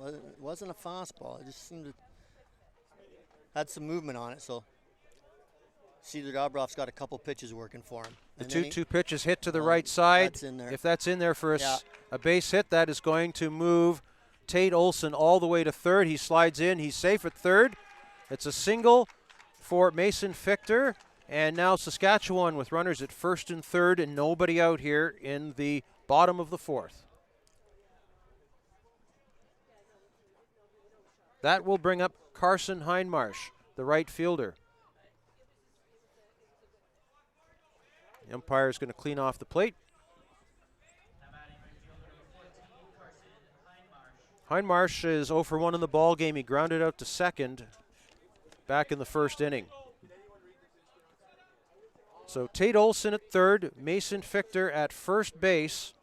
It wasn't a fastball. It just seemed to had some movement on it. So Cedar Dobrov's got a couple pitches working for him. The 2-2 pitch is hit to the right side. That's in there. If that's in there for a base hit, that is going to move Tate Olson all the way to third. He slides in. He's safe at third. It's a single for Mason Fichter. And now Saskatchewan with runners at first and third and nobody out here in the bottom of the 4th. That will bring up Carson Hindmarsh, the right fielder. The umpire is going to clean off the plate. Hindmarsh is 0 for 1 in the ball game. He grounded out to second back in the first inning. So Tate Olson at third, Mason Fichter at first base.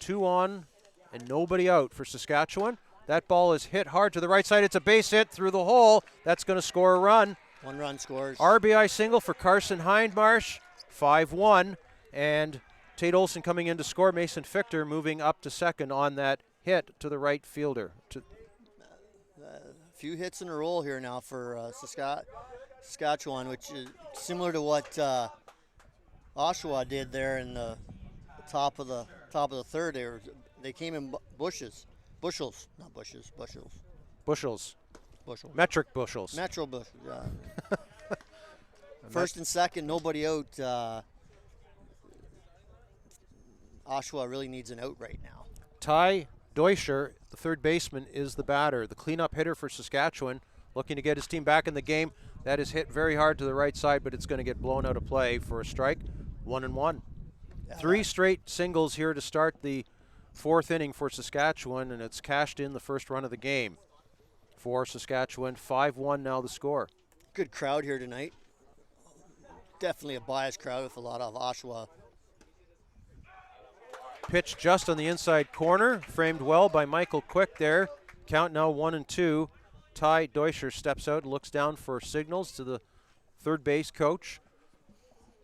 2 on and nobody out for Saskatchewan. That ball is hit hard to the right side. It's a base hit through the hole. That's going to score a run. 1 run scores. RBI single for Carson Hindmarsh, 5-1. And Tate Olson coming in to score. Mason Fichter moving up to second on that hit to the right fielder. A few hits in a row here now for Saskatchewan, which is similar to what Oshawa did there in the top of the third. They came in bushels. Bushels. Metric bushels. Metro bushels, yeah. First and second, nobody out. Oshawa really needs an out right now. Ty Deutscher, the third baseman, is the batter. The cleanup hitter for Saskatchewan, looking to get his team back in the game. That is hit very hard to the right side, but it's going to get blown out of play for a strike. 1-1. Yeah. 3 straight singles here to start the 4th inning for Saskatchewan, and it's cashed in the first run of the game for Saskatchewan. 5-1 now the score. Good crowd here tonight. Definitely a biased crowd with a lot of Oshawa. Pitch just on the inside corner, framed well by Michael Quick there. Count now 1-2. Ty Deutscher steps out and looks down for signals to the third base coach.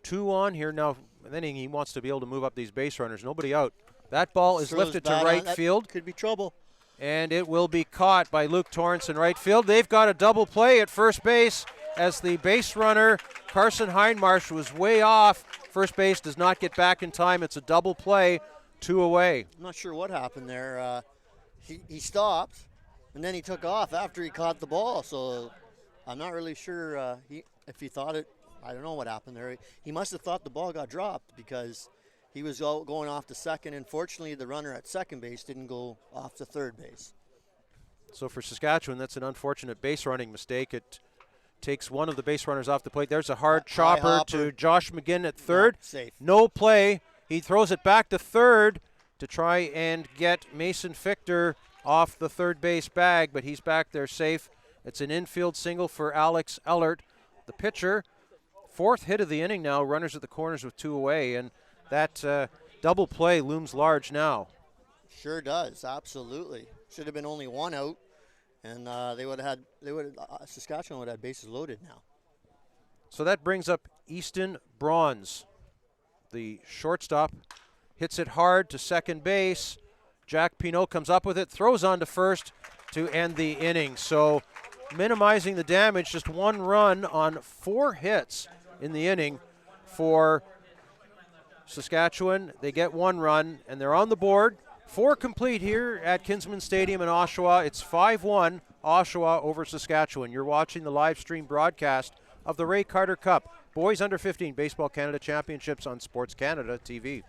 2 on here now. And then he wants to be able to move up these base runners. Nobody out. That ball is lifted to right field. Could be trouble. And it will be caught by Luke Torrance in right field. They've got a double play at first base as the base runner, Carson Hindmarsh, was way off. First base does not get back in time. It's a double play, 2 away. I'm not sure what happened there. He stopped, and then he took off after he caught the ball. So I'm not really sure if he thought it. I don't know what happened there. He must have thought the ball got dropped because he was going off to second. Unfortunately, the runner at second base didn't go off to third base. So for Saskatchewan, that's an unfortunate base running mistake. It takes one of the base runners off the plate. There's a hard chopper to Josh McGinn at third. Safe. No play. He throws it back to third to try and get Mason Fichter off the third base bag, but he's back there safe. It's an infield single for Alex Ellert, the pitcher. 4th hit of the inning now, runners at the corners with 2 away, and that double play looms large now. Sure does, absolutely. Should have been only 1 out, and Saskatchewan would have had bases loaded now. So that brings up Easton Bronze, the shortstop. Hits it hard to second base. Jack Pinault comes up with it, throws on to first to end the inning. So minimizing the damage, just 1 run on 4 hits in the inning for Saskatchewan. They get 1 run, and they're on the board. 4 complete here at Kinsman Stadium in Oshawa. It's 5-1 Oshawa over Saskatchewan. You're watching the live stream broadcast of the Ray Carter Cup Boys Under 15 Baseball Canada Championships on SportsCanada.TV.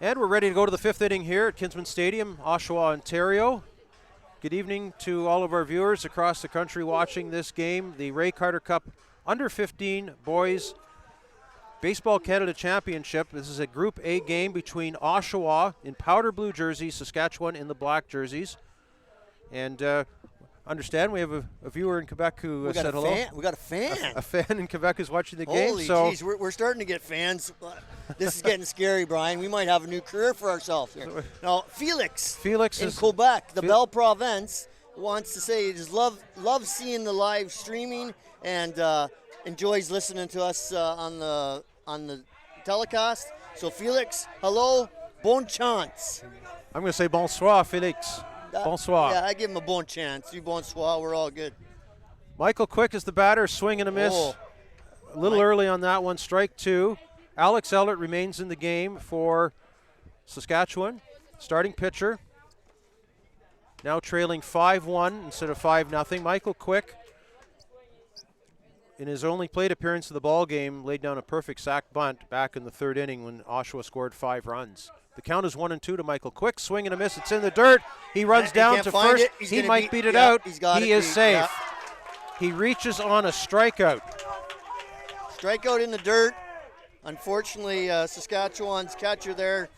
And we're ready to go to the 5th inning here at Kinsman Stadium, Oshawa, Ontario. Good evening to all of our viewers across the country watching this game. The Ray Carter Cup Under 15 Boys Baseball Canada Championship. This is a Group A game between Oshawa in powder blue jerseys, Saskatchewan in the black jerseys. And understand we have a viewer in Quebec who said hello. We got a fan. A fan in Quebec who's watching the game. Holy jeez, we're starting to get fans. This is getting scary, Brian. We might have a new career for ourselves here. Now, Felix in Quebec, the Belle Province, wants to say he just loves seeing the live streaming and enjoys listening to us on the telecast. So, Felix, hello, bon chance. I'm going to say bonsoir, Felix. Bonsoir. Yeah, I give him a bon chance. You bonsoir, we're all good. Michael Quick is the batter, swing and a miss. A little early on that one, strike 2. Alex Ellert remains in the game for Saskatchewan. Starting pitcher. Now trailing 5-1 instead of 5-0. Michael Quick, in his only plate appearance of the ball game, laid down a perfect sac bunt back in the 3rd inning when Oshawa scored 5 runs. The count is 1-2 to Michael Quick. Swing and a miss. It's in the dirt. He runs down to first. He might beat it out. He is safe. Yeah. He reaches on a strikeout. Strikeout in the dirt. Unfortunately, Saskatchewan's catcher there,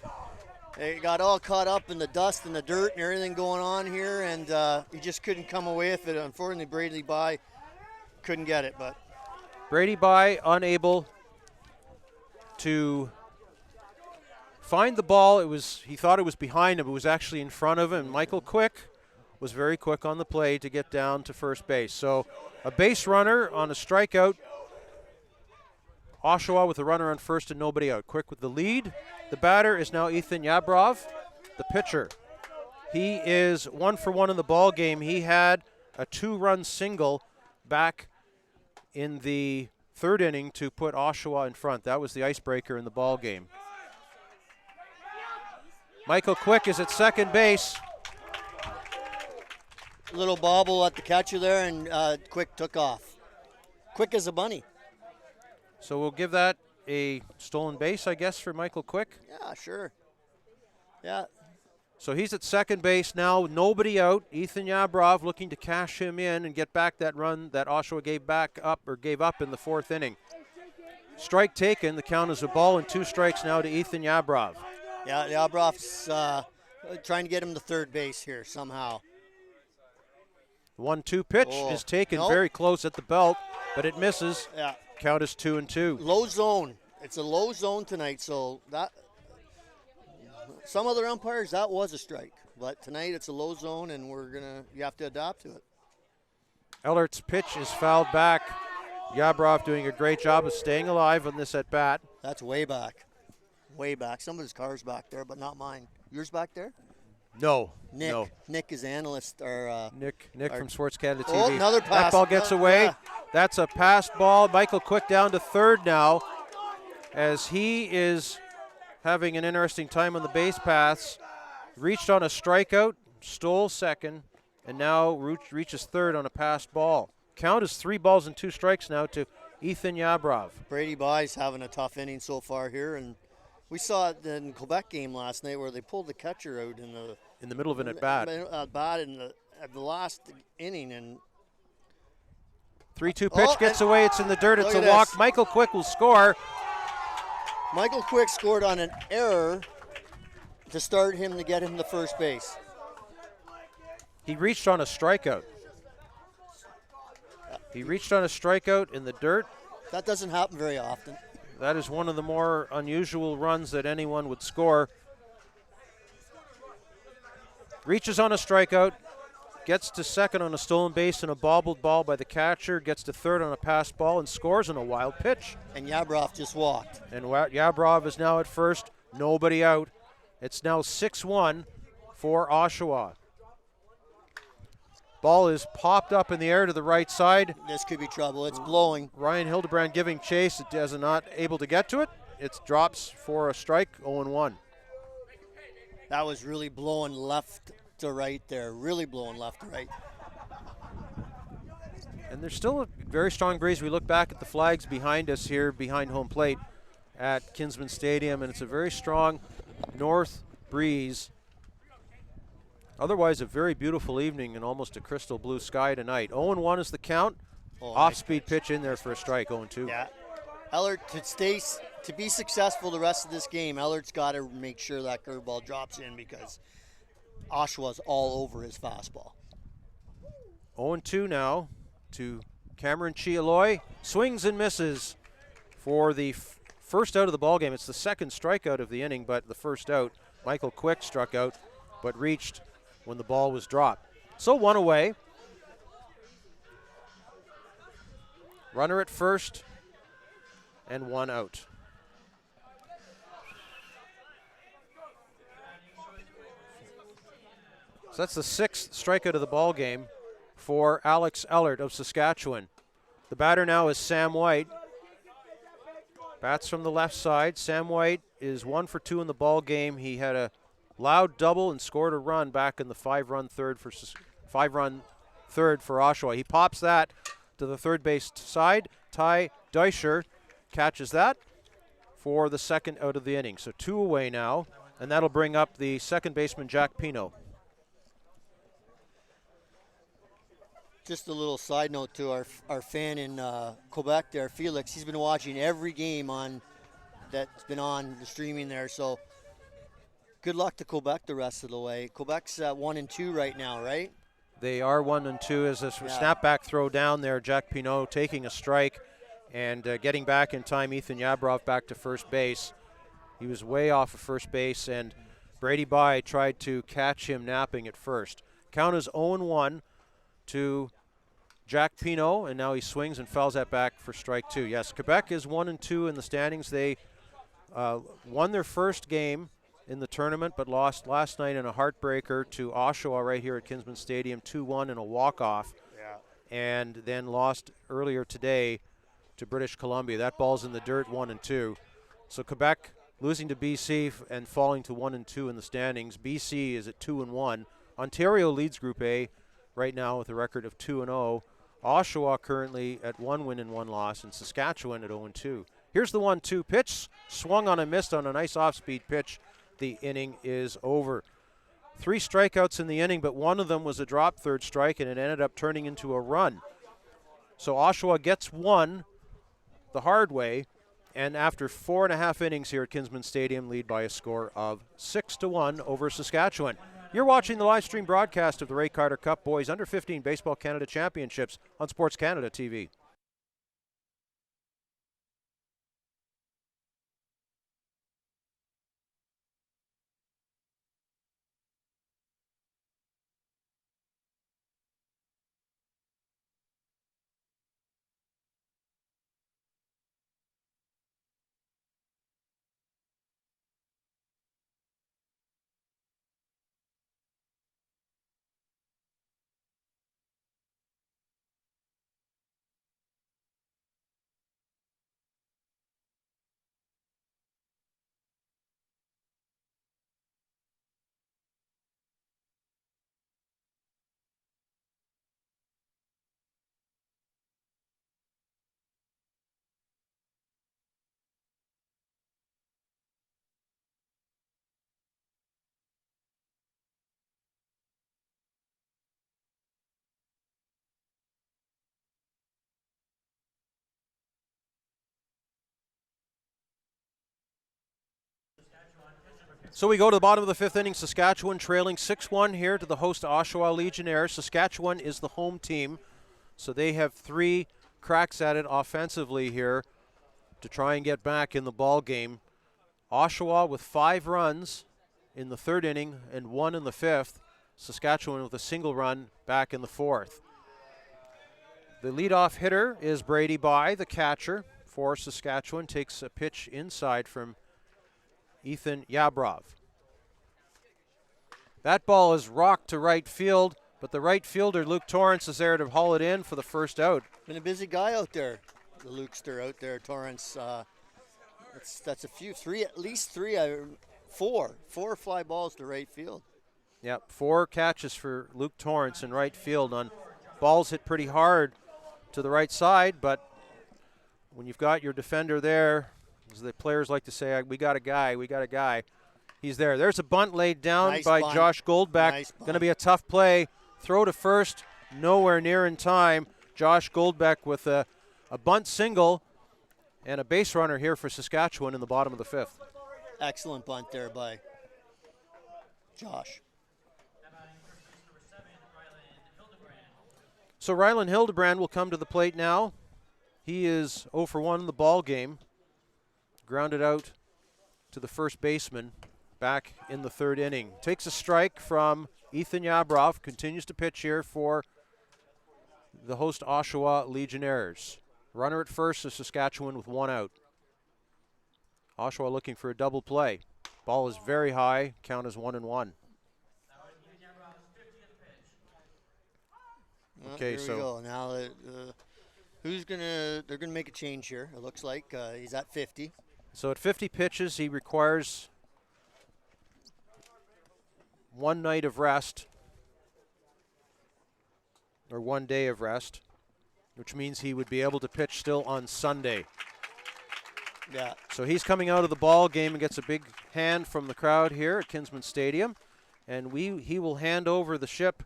they got all caught up in the dust and the dirt and everything going on here, and he just couldn't come away with it. Unfortunately, Brady By couldn't get it. But Brady By unable to find the ball. He thought it was behind him. It was actually in front of him. Michael Quick was very quick on the play to get down to first base. So a base runner on a strikeout. Oshawa with a runner on first and nobody out. Quick with the lead. The batter is now Ethan Yabrov, the pitcher. He is 1 for 1 in the ball game. He had a 2-run single back in the 3rd inning to put Oshawa in front. That was the icebreaker in the ball game. Michael Quick is at second base. Little bobble at the catcher there, and Quick took off. Quick as a bunny. So we'll give that a stolen base, I guess, for Michael Quick. Yeah, sure. Yeah. So he's at second base now, nobody out. Ethan Yabrov looking to cash him in and get back that run that Oshawa gave up in the 4th inning. Strike taken. The count is a ball and 2 strikes now to Ethan Yabrov. Yeah, Yabrov's trying to get him to third base here somehow. 1-2 pitch is taken very close at the belt, but it misses. Yeah. Count is 2-2. Low zone. It's a low zone tonight, so that some other umpires that was a strike, but tonight it's a low zone, and you have to adapt to it. Ellert's pitch is fouled back. Yabrov doing a great job of staying alive on this at bat. That's way back. Way back. Somebody's car's back there, but not mine. Yours back there? No. Nick. No. Nick is analyst. Nick from SportsCanada.TV. Oh, another pass. That ball gets away. Yeah. That's a passed ball. Michael Quick down to third now as he is having an interesting time on the base paths. Reached on a strikeout, stole second, and now reaches third on a passed ball. Count is 3 balls and 2 strikes now to Ethan Yabrov. Brady By's having a tough inning so far here, and we saw it in the Quebec game last night where they pulled the catcher out in the middle of an at-bat. At the last inning, and 3-2 pitch gets away. It's in the dirt. It's a walk. Michael Quick will score. Michael Quick scored on an error to start him to get him to first base. He reached on a strikeout. He reached on a strikeout in the dirt. That doesn't happen very often. That is one of the more unusual runs that anyone would score. Reaches on a strikeout, gets to second on a stolen base and a bobbled ball by the catcher, gets to third on a passed ball, and scores on a wild pitch. And Yabrov just walked. And Yabrov is now at first, nobody out. It's now 6-1 for Oshawa. Ball is popped up in the air to the right side. This could be trouble. It's blowing. Ryan Hildebrand giving chase. It is not able to get to it. It drops for a strike, 0-1. That was really blowing left to right there. Really blowing left to right. And there's still a very strong breeze. We look back at the flags behind us here, behind home plate at Kinsman Stadium, and it's a very strong north breeze. Otherwise, a very beautiful evening and almost a crystal blue sky tonight. 0-1 is the count. Off-speed pitch in there for a strike, 0-2. Yeah. Ellert, to be successful the rest of this game, Ellert's got to make sure that curveball drops in because Oshawa's all over his fastball. 0-2 now to Cameron Chialoy. Swings and misses for the first out of the ballgame. It's the second strikeout of the inning, but the first out. Michael Quick struck out, but reached when the ball was dropped. So 1 away. Runner at first and 1 out. So that's the 6th strikeout of the ball game for Alex Ellert of Saskatchewan. The batter now is Sam White. Bats from the left side. Sam White is 1 for 2 in the ball game. He had a loud double and scored a run back in the 5-run third for Oshawa. He pops that to the third base side. Ty Deischer catches that for the second out of the inning. So 2 away now, and that'll bring up the second baseman, Jack Pino. Just a little side note to our fan in Quebec there, Felix. He's been watching every game that's been on the streaming there. So good luck to Quebec the rest of the way. Quebec's at 1-2 right now, right? They are 1-2 as a snapback throw down there. Jack Pino taking a strike and getting back in time. Ethan Yabrov back to first base. He was way off of first base, and Brady Bai tried to catch him napping at first. Count is 0-1 to Jack Pino, and now he swings and fouls that back for strike 2. Yes, Quebec is 1-2 in the standings. They won their first game in the tournament, but lost last night in a heartbreaker to Oshawa right here at Kinsman Stadium, 2-1 in a walk-off. Yeah. And then lost earlier today to British Columbia. That ball's in the dirt, 1-2. So Quebec losing to BC and falling to 1-2 in the standings. BC is at 2-1. Ontario leads Group A right now with a record of 2-0. Oshawa currently at 1 win and 1 loss, and Saskatchewan at 0-2. Here's the 1-2 pitch. Swung on and missed on a nice off-speed pitch. The inning is over. 3 strikeouts in the inning, but one of them was a drop third strike, and it ended up turning into a run. So Oshawa gets 1 the hard way, and after 4.5 innings here at Kinsman Stadium, lead by a score of 6-1 over Saskatchewan. You're watching the live stream broadcast of the Ray Carter Cup Boys Under 15 Baseball Canada Championships on SportsCanada.TV. So we go to the bottom of the 5th inning. Saskatchewan trailing 6-1 here to the host Oshawa Legionnaires. Saskatchewan is the home team, so they have 3 cracks at it offensively here to try and get back in the ball game. Oshawa with 5 runs in the 3rd inning and 1 in the 5th. Saskatchewan with a single run back in the 4th. The leadoff hitter is Brady Bai, the catcher for Saskatchewan. Takes a pitch inside from Ethan Yabrov. That ball is rocked to right field, but the right fielder, Luke Torrance, is there to haul it in for the first out. Been a busy guy out there, the Lukester out there, Torrance. That's a few, 3, at least 3, 4 fly balls to right field. Yep, 4 catches for Luke Torrance in right field on balls hit pretty hard to the right side, but when you've got your defender there, as the players like to say, we got a guy. He's there. There's a bunt laid down Nice by bunt. Josh Goldbeck. Nice Going to bunt. be a tough play. Throw to first, nowhere near in time. Josh Goldbeck with a bunt single and a base runner here for Saskatchewan in the bottom of the 5th. Excellent bunt there by Josh. So Rylan Hildebrand will come to the plate now. He is 0 for 1 in the ball game. Grounded out to the first baseman back in the 3rd inning. Takes a strike from Ethan Yabrov. Continues to pitch here for the host Oshawa Legionnaires. Runner at first is Saskatchewan with 1 out. Oshawa looking for a double play. Ball is very high. Count is 1-1. Okay, here so we go. Now, they're gonna make a change here. It looks like he's at 50. So at 50 pitches, he requires 1 night of rest, or 1 day of rest, which means he would be able to pitch still on Sunday. Yeah. So he's coming out of the ball game and gets a big hand from the crowd here at Kinsman Stadium, and he will hand over the ship.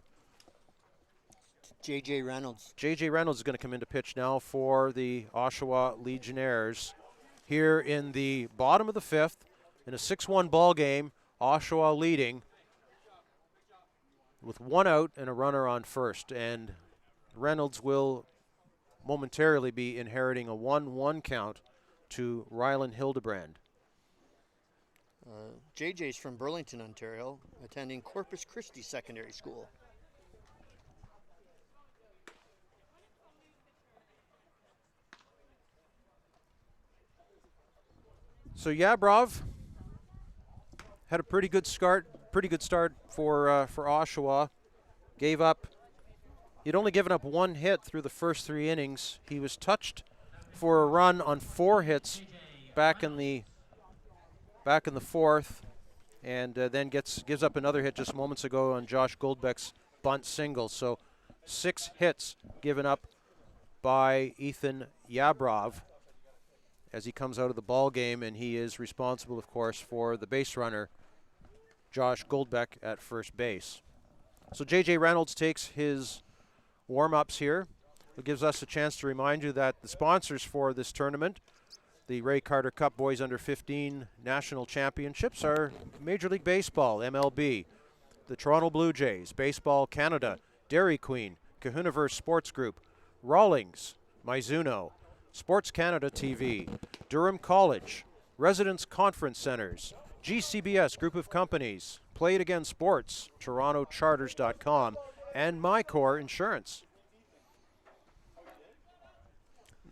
J.J. Reynolds. J.J. Reynolds is going to come in to pitch now for the Oshawa Legionnaires here in the bottom of the 5th in a 6-1 ball game. Oshawa leading with 1 out and a runner on first, and Reynolds will momentarily be inheriting a 1-1 count to Rylan Hildebrand. JJ's from Burlington, Ontario, attending Corpus Christi Secondary School. So Yabrov had a pretty good start for Oshawa. Gave up. He'd only given up 1 hit through the first 3 innings. He was touched for a run on 4 hits back in the 4th, and then gives up another hit just moments ago on Josh Goldbeck's bunt single. So 6 hits given up by Ethan Yabrov as he comes out of the ball game, and he is responsible, of course, for the base runner, Josh Goldbeck, at first base. So J.J. Reynolds takes his warm-ups here. It gives us a chance to remind you that the sponsors for this tournament, the Ray Carter Cup Boys Under 15 National Championships, are Major League Baseball, MLB, the Toronto Blue Jays, Baseball Canada, Dairy Queen, Kahuniverse Sports Group, Rawlings, Mizuno, SportsCanada.TV, Durham College, Residence Conference Centers, GCBS Group of Companies, Play It Again Sports, TorontoCharters.com, and MyCore Insurance.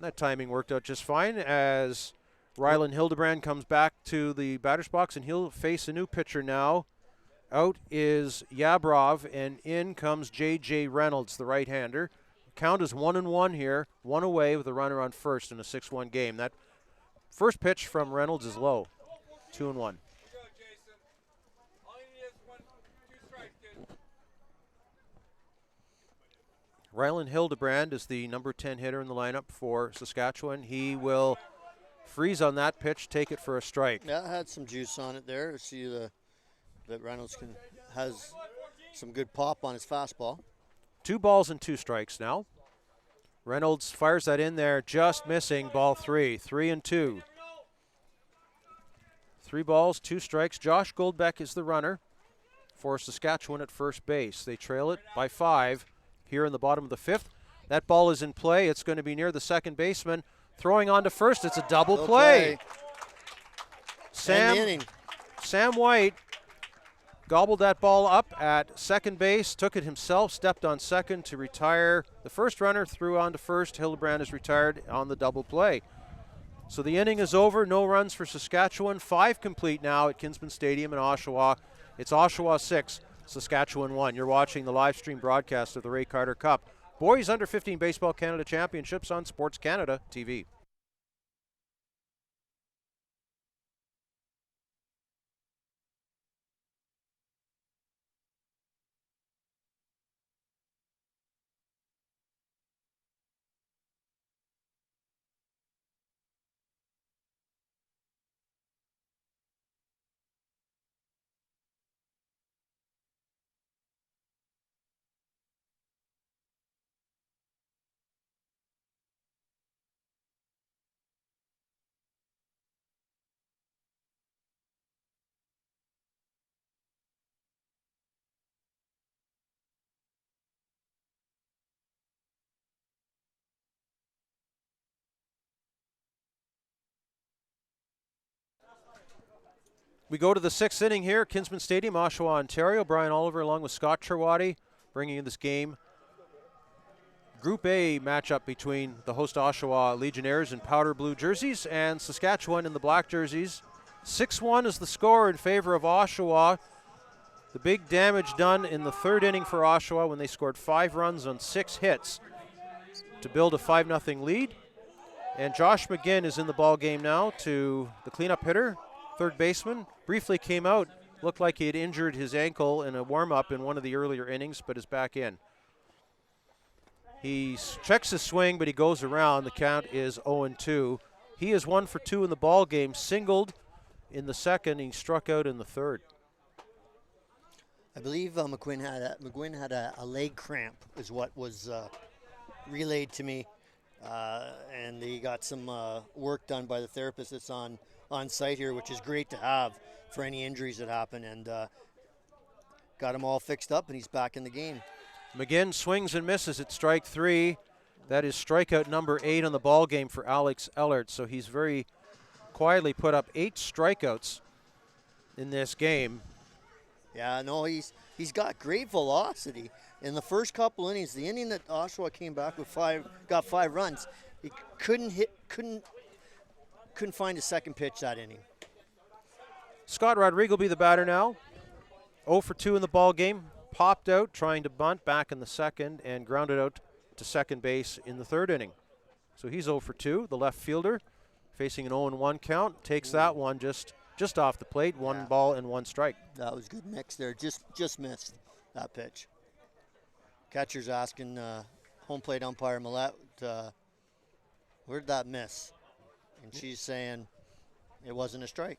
That timing worked out just fine as Rylan Hildebrand comes back to the batter's box, and he'll face a new pitcher now. Out is Yabrov, and in comes J.J. Reynolds, the right-hander. Count is 1-1 here, 1 away with a runner on first in a 6-1 game. That first pitch from Reynolds is low, 2-1. Rylan Hildebrand is the number 10 hitter in the lineup for Saskatchewan. He will freeze on that pitch, take it for a strike. Yeah, had some juice on it there. See that Reynolds has some good pop on his fastball. 2 balls and 2 strikes now. Reynolds fires that in there, just missing, ball 3. 3-2. 3 balls, 2 strikes. Josh Goldbeck is the runner for Saskatchewan at first base. They trail it by 5 here in the bottom of the 5th. That ball is in play. It's going to be near the second baseman. Throwing on to first. It's a double play. Sam White gobbled that ball up at second base, took it himself, stepped on second to retire the first runner, threw on to first. Hildebrand is retired on the double play. So the inning is over. No runs for Saskatchewan. 5 complete now at Kinsman Stadium in Oshawa. It's Oshawa 6, Saskatchewan 1. You're watching the live stream broadcast of the Ray Carter Cup Boys Under 15 Baseball Canada Championships on SportsCanada.TV. We go to the 6th inning here, Kinsman Stadium, Oshawa, Ontario. Brian Oliver along with Scott Cherwadi bringing you this game. Group A matchup between the host Oshawa Legionnaires in powder blue jerseys and Saskatchewan in the black jerseys. 6-1 is the score in favor of Oshawa. The big damage done in the 3rd inning for Oshawa when they scored 5 runs on 6 hits to build a 5-0 lead. And Josh McGinn is in the ball game now to the cleanup hitter, 3rd baseman. Briefly came out, looked like he had injured his ankle in a warm-up in one of the earlier innings, but is back in. He checks his swing, but he goes around. The count is 0-2. He is 1 for 2 in the ball game, singled in the 2nd. He struck out in the 3rd. I believe McGuinn had a leg cramp, is what was relayed to me, and he got some work done by the therapist that's on site here, which is great to have for any injuries that happen, and got him all fixed up, and he's back in the game. McGinn swings and misses at strike 3. That is strikeout number 8 on the ball game for Alex Ellert. So he's very quietly put up 8 strikeouts in this game. Yeah, no, he's got great velocity. In the first couple innings, the inning that Oshawa came back with got 5 runs, he couldn't find a second pitch that inning. Scott Rodrigo will be the batter now. 0 for 2 in the ball game. Popped out trying to bunt back in the 2nd and grounded out to second base in the 3rd inning. So he's 0 for 2. The left fielder facing an 0-1 count takes that one just off the plate. 1 ball and 1 strike. That was a good mix there. Just missed that pitch. Catcher's asking home plate umpire Millette, where'd that miss? And she's saying it wasn't a strike.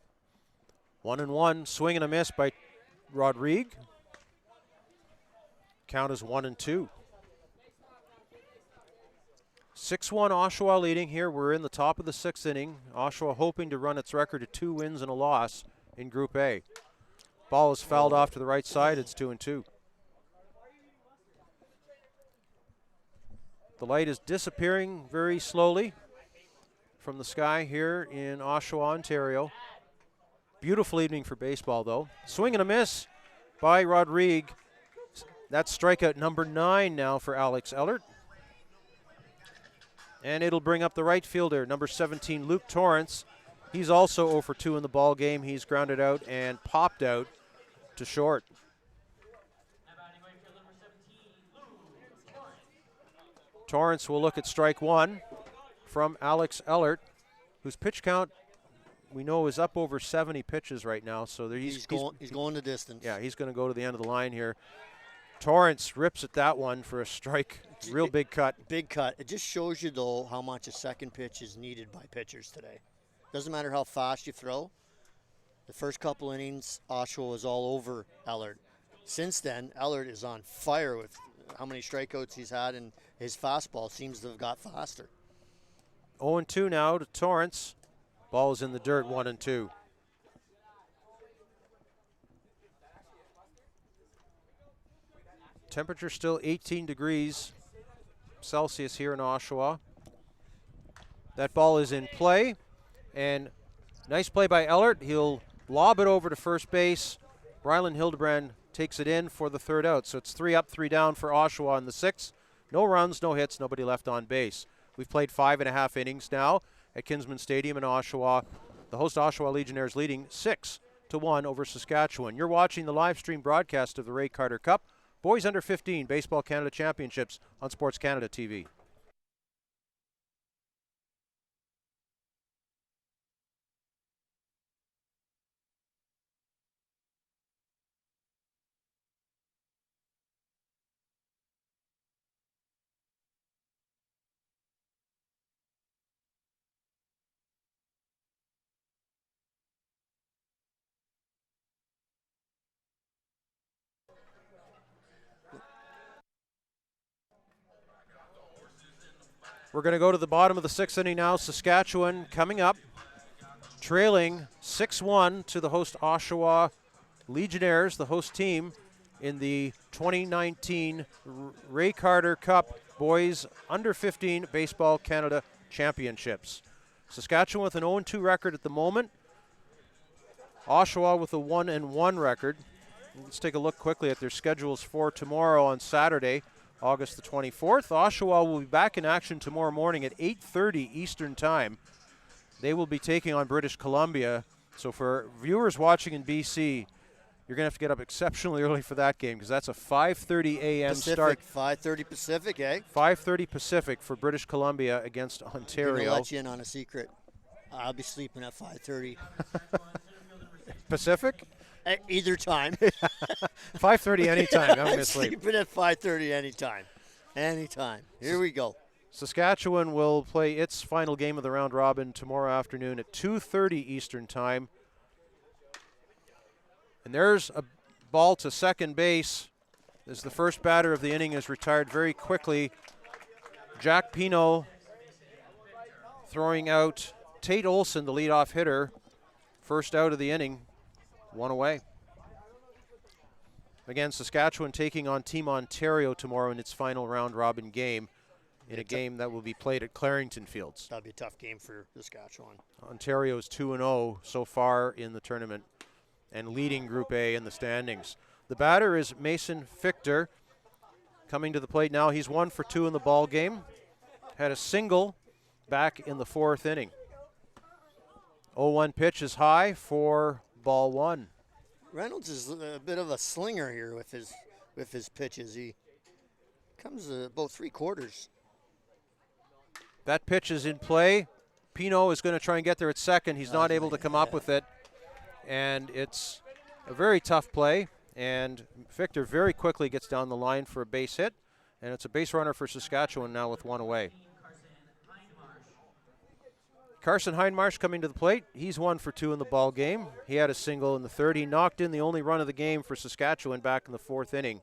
1-1, swing and a miss by Rodrigue. Count is 1-2. 6-1 Oshawa leading here. We're in the top of the 6th inning. Oshawa hoping to run its record to 2 wins and a loss in Group A. Ball is fouled off to the right side. It's 2-2. The light is disappearing very slowly from the sky here in Oshawa, Ontario. Beautiful evening for baseball, though. Swing and a miss by Rodrigue. That's strikeout number 9 now for Alex Ellert. And it'll bring up the right fielder, number 17, Luke Torrance. He's also 0 for 2 in the ball game. He's grounded out and popped out to short. Torrance will look at strike 1 from Alex Ellert, whose pitch count we know is up over 70 pitches right now. So he's going the distance. Yeah, he's going to go to the end of the line here. Torrance rips at that one for a strike. Real big cut. Big cut. It just shows you, though, how much a second pitch is needed by pitchers today. Doesn't matter how fast you throw. The first couple innings, Oshawa was all over Ellert. Since then, Ellert is on fire with how many strikeouts he's had, and his fastball seems to have got faster. 0-2 now to Torrance. Ball is in the dirt, 1-2. Temperature still 18 degrees Celsius here in Oshawa. That ball is in play, and nice play by Ellert. He'll lob it over to first base. Rylan Hildebrand takes it in for the 3rd out. So it's 3 up, 3 down for Oshawa in the 6th. No runs, no hits, nobody left on base. We've played 5.5 innings now at Kinsman Stadium in Oshawa. The host Oshawa Legionnaires leading 6-1 over Saskatchewan. You're watching the live stream broadcast of the Ray Carter Cup Boys Under 15 Baseball Canada Championships on SportsCanada.TV. We're going to go to the bottom of the 6th inning now. Saskatchewan coming up, trailing 6-1 to the host Oshawa Legionnaires, the host team in the 2019 Ray Carter Cup Boys Under 15 Baseball Canada Championships. Saskatchewan with an 0-2 record at the moment. Oshawa with a 1-1 record. Let's take a look quickly at their schedules for tomorrow on Saturday, August the 24th. Oshawa will be back in action tomorrow morning at 8:30 Eastern Time. They will be taking on British Columbia. So for viewers watching in BC, you're going to have to get up exceptionally early for that game because that's a 5:30 a.m. start. 5:30 Pacific, eh? 5:30 Pacific for British Columbia against I'm Ontario. going to let you in on a secret. I'll be sleeping at 5:30. Pacific? At either time. 5:30 anytime. I'm going I'm to sleep. sleeping at 5:30 anytime. Anytime. Here we go. Saskatchewan will play its final game of the round robin tomorrow afternoon at 2:30 Eastern Time. And there's a ball to second base as the first batter of the inning is retired very quickly. Jack Pino throwing out Tate Olson, the leadoff hitter. First out of the inning, one away. Again, Saskatchewan taking on Team Ontario tomorrow in its final round robin game in a game that will be played at Clarington Fields. That'll be a tough game for Saskatchewan. Ontario's 2-0 so far in the tournament and leading Group A in the standings. The batter is Mason Fichter. Coming to the plate now, he's 1 for 2 in the ball game. Had a single back in the 4th inning. 0-1 pitch is high for ball 1. Reynolds is a bit of a slinger here with his pitches. He comes about 3/4. That pitch is in play. Pino is going to try and get there at second. He's not able to come up with it. And it's a very tough play. And Fichter very quickly gets down the line for a base hit. And it's a base runner for Saskatchewan now with 1 away. Carson Hindmarsh coming to the plate. He's 1 for 2 in the ball game. He had a single in the 3rd. He knocked in the only run of the game for Saskatchewan back in the 4th inning,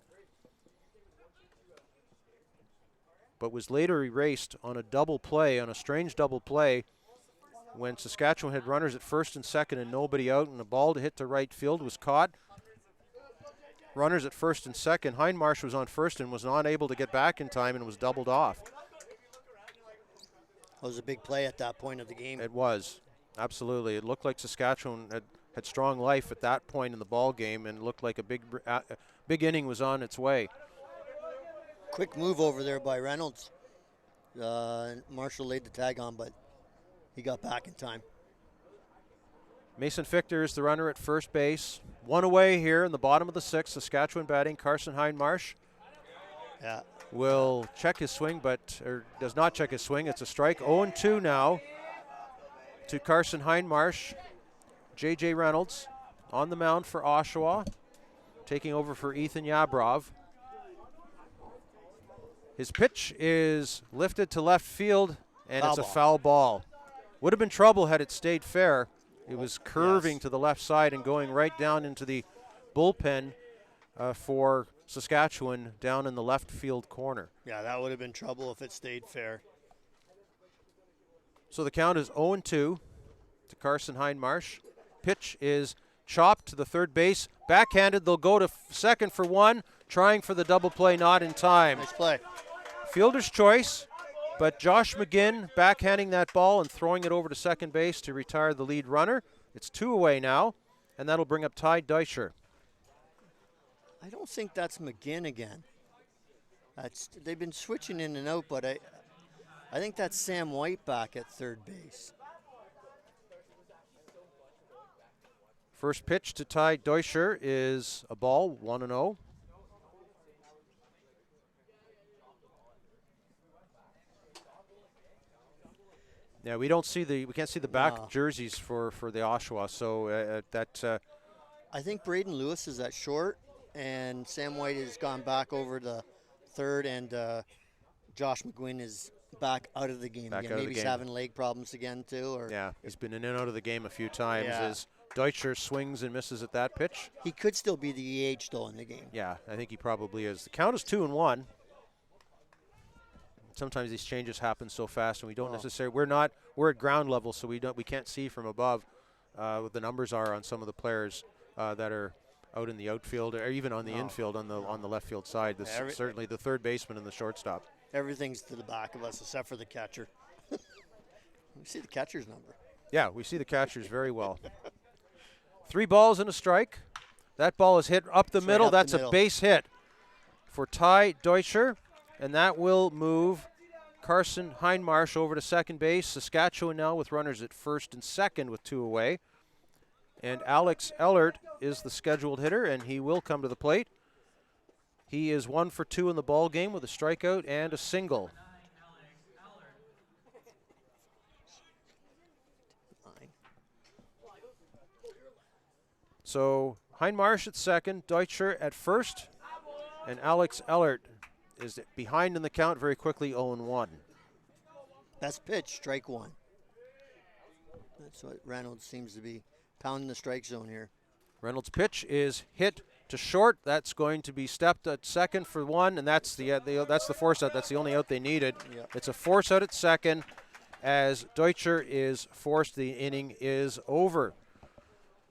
but was later erased on a double play, on a strange double play, when Saskatchewan had runners at first and second and nobody out, and a ball to hit to right field was caught. Runners at first and second. Hindmarsh was on first and was not able to get back in time and was doubled off. That was a big play at that point of the game. It was, absolutely. It looked like Saskatchewan had strong life at that point in the ball game, and looked like a big inning was on its way. Quick move over there by Reynolds. Marshall laid the tag on, but he got back in time. Mason Fichter is the runner at first base. 1 away here in the bottom of the 6th. Saskatchewan batting. Carson Hindmarsh will check his swing, or does not check his swing. It's a strike. 0-2 now to Carson Hindmarsh. J.J. Reynolds on the mound for Oshawa, taking over for Ethan Yabrov. His pitch is lifted to left field, and it's a foul ball. Would have been trouble had it stayed fair. It was curving to the left side and going right down into the bullpen for Saskatchewan down in the left field corner. Yeah, that would have been trouble if it stayed fair. So the count is 0-2 to Carson Hindmarsh. Pitch is chopped to the third base. Backhanded, they'll go to second for 1. Trying for the double play, not in time. Nice play. Fielder's choice, but Josh McGinn backhanding that ball and throwing it over to second base to retire the lead runner. It's 2 away now, and that'll bring up Ty Deischer. I don't think that's McGinn again. They've been switching in and out, but I think that's Sam White back at third base. First pitch to Ty Deischer is a ball, 1-0. Yeah, we can't see the back jerseys for the Oshawa, so I think Braden Lewis is at short, and Sam White has gone back over to third, and Josh McGuinn is back out of the game again. Maybe he's having leg problems again too. Or yeah, he's been in and out of the game a few times as Deischer swings and misses at that pitch. He could still be the EH though in the game. Yeah, I think he probably is. The count is 2-1. Sometimes these changes happen so fast, and we don't necessarily. We're at ground level, so we can't see from above what the numbers are on some of the players that are out in the outfield or even on the infield on the left field side. Certainly the third baseman and the shortstop. Everything's to the back of us except for the catcher. We see the catcher's number. Yeah, we see the catchers very well. 3 balls and a strike. That ball is hit up the middle. That's a base hit for Ty Deutscher, and that will move Carson Hindmarsh over to second base. Saskatchewan now with runners at first and second with 2 away. And Alex Ellert is the scheduled hitter, and he will come to the plate. He is 1 for 2 in the ball game with a strikeout and a single. So Hindmarsh at second, Deutscher at first, and Alex Ellert is behind in the count very quickly, 0-1. Best pitch, strike 1. That's what Reynolds seems to be pounding the strike zone here. Reynolds' pitch is hit to short. That's going to be stepped at second for 1, and that's the force out. That's the only out they needed. Yep. It's a force out at second as Deutscher is forced. The inning is over.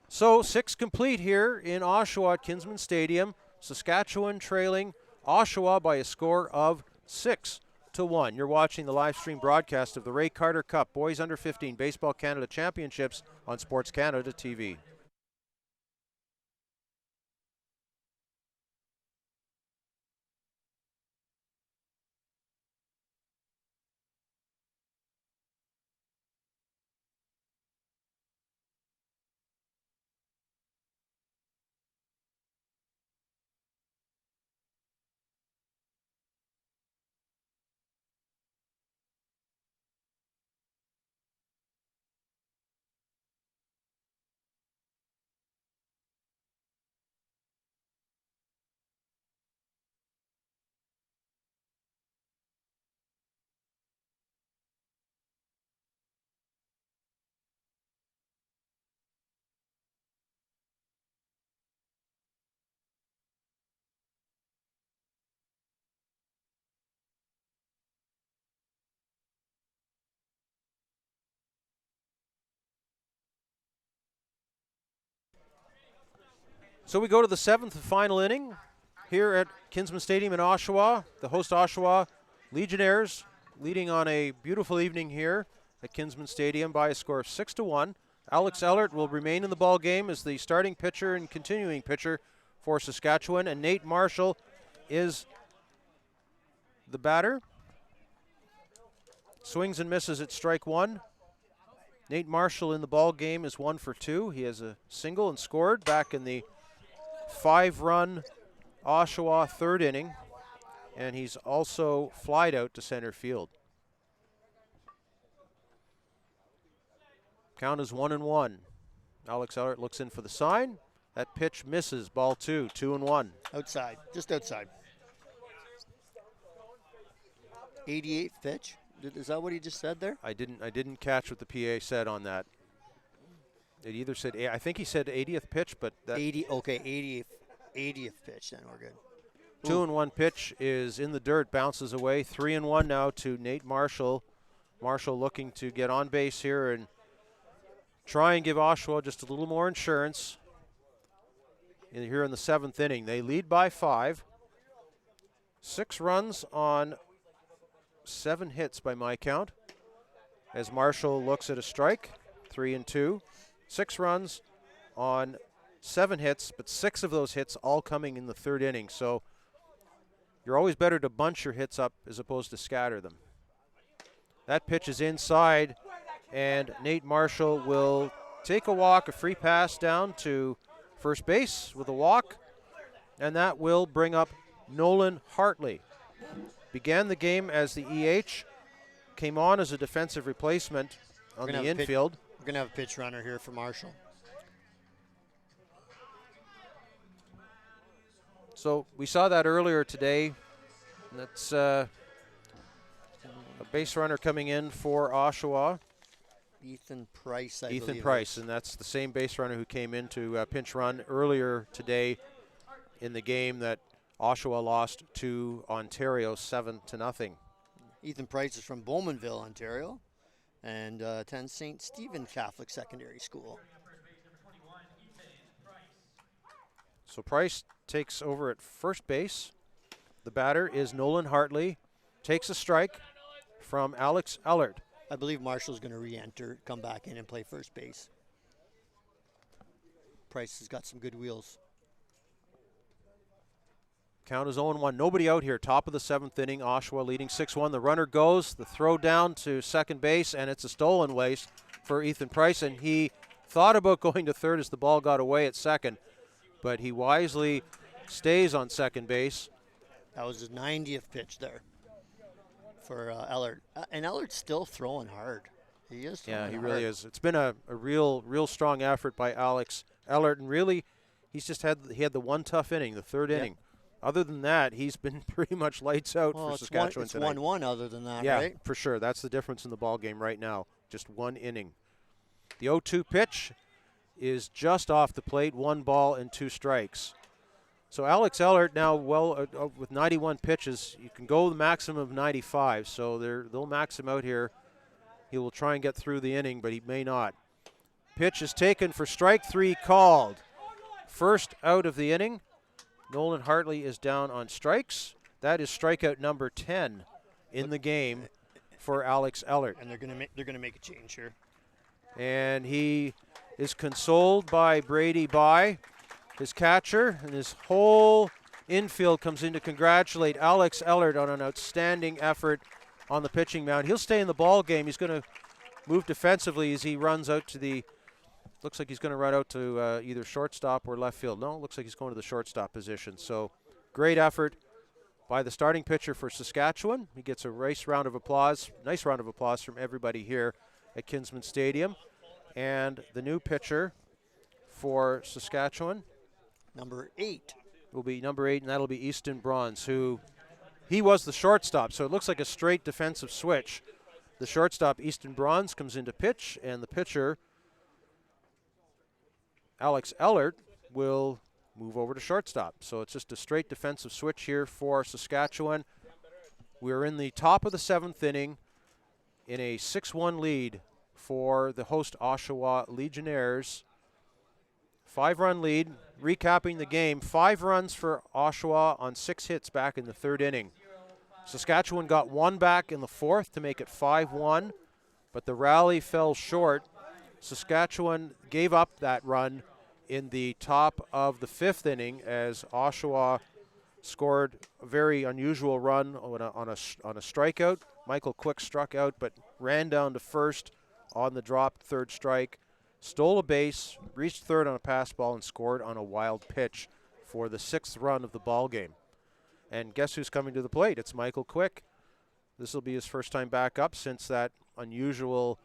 So 6 complete here in Oshawa at Kinsman Stadium. Saskatchewan trailing Oshawa by a score of 6-1. You're watching the live stream broadcast of the Ray Carter Cup Boys Under 15 Baseball Canada Championships on SportsCanada.TV. So we go to the 7th and final inning here at Kinsman Stadium in Oshawa. The host Oshawa Legionnaires leading on a beautiful evening here at Kinsman Stadium by a score of 6-1. Alex Ellert will remain in the ball game as the starting pitcher and continuing pitcher for Saskatchewan, and Nate Marshall is the batter. Swings and misses at strike 1. Nate Marshall in the ball game is 1 for 2. He has a single and scored back in the 5-run Oshawa 3rd inning, and he's also flied out to center field. Count is 1-1. Alex Ellert looks in for the sign. That pitch misses. Ball 2, 2-1. Outside, just outside. 88th pitch. Is that what he just said there? I didn't catch what the PA said on that. It either said, I think he said 80th pitch, but that 80th pitch, then we're good. 2-1 pitch is in the dirt, bounces away. 3-1 now to Nate Marshall. Marshall looking to get on base here and try and give Oshawa just a little more insurance here in the 7th inning. They lead by 5. 6 runs on 7 hits by my count, as Marshall looks at a strike. 3-2. 6 runs on 7 hits, but 6 of those hits all coming in the 3rd inning. So you're always better to bunch your hits up as opposed to scatter them. That pitch is inside, and Nate Marshall will take a walk, a free pass down to first base with a walk, and that will bring up Nolan Hartley. Began the game as the EH, came on as a defensive replacement on the infield. We're going to have a pitch runner here for Marshall. So we saw that earlier today. That's a base runner coming in for Oshawa. Ethan Price, Ethan Price, and that's the same base runner who came in to pinch run earlier today in the game that Oshawa lost to Ontario 7-0. Ethan Price is from Bowmanville, Ontario, and attends St. Stephen Catholic Secondary School. So Price takes over at first base. The batter is Nolan Hartley. Takes a strike from Alex Ellert. I believe Marshall's going to re-enter, come back in and play first base. Price has got some good wheels. Count is 0-1. Nobody out here. Top of the 7th inning. Oshawa leading 6-1. The runner goes. The throw down to second base, and it's a stolen base for Ethan Price. And he thought about going to third as the ball got away at second, but he wisely stays on second base. That was his 90th pitch there for Ellert. And Ellert's still throwing hard. He is throwing hard. Yeah, he really is. It's been a real strong effort by Alex Ellert, and really, he had the one tough inning, the third inning. Other than that, he's been pretty much lights out for Saskatchewan tonight. It's 1-1 other than that, yeah, right? Yeah, for sure. That's the difference in the ball game right now. Just one inning. The 0-2 pitch is just off the plate, 1 ball and 2 strikes. So Alex Ellert now, with 91 pitches, you can go the maximum of 95. So they'll max him out here. He will try and get through the inning, but he may not. Pitch is taken for strike 3 called. First out of the inning. Nolan Hartley is down on strikes. That is strikeout number 10 in the game for Alex Ellert. And they're gonna make a change here. And he is consoled by Brady By, his catcher, and his whole infield comes in to congratulate Alex Ellert on an outstanding effort on the pitching mound. He'll stay in the ball game. He's going to move defensively as he runs out to the. Looks like he's going to run out to either shortstop or left field. No, it looks like he's going to the shortstop position. So great effort by the starting pitcher for Saskatchewan. He gets a nice round of applause from everybody here at Kinsman Stadium. And the new pitcher for Saskatchewan, number 8, will be number 8, and that'll be Easton Bronze, who he was the shortstop. So it looks like a straight defensive switch. The shortstop, Easton Bronze, comes into pitch, and the pitcher, Alex Ellert, will move over to shortstop. So it's just a straight defensive switch here for Saskatchewan. We're in the top of the 7th inning in a 6-1 lead for the host Oshawa Legionnaires. 5-run lead. Recapping the game, 5 runs for Oshawa on 6 hits back in the 3rd inning. Saskatchewan got 1 back in the 4th to make it 5-1, but the rally fell short. Saskatchewan gave up that run in the top of the 5th inning as Oshawa scored a very unusual run on a strikeout. Michael Quick struck out but ran down to first on the dropped 3rd strike, stole a base, reached 3rd on a pass ball, and scored on a wild pitch for the 6th run of the ball game. And guess who's coming to the plate? It's Michael Quick. This will be his first time back up since that unusual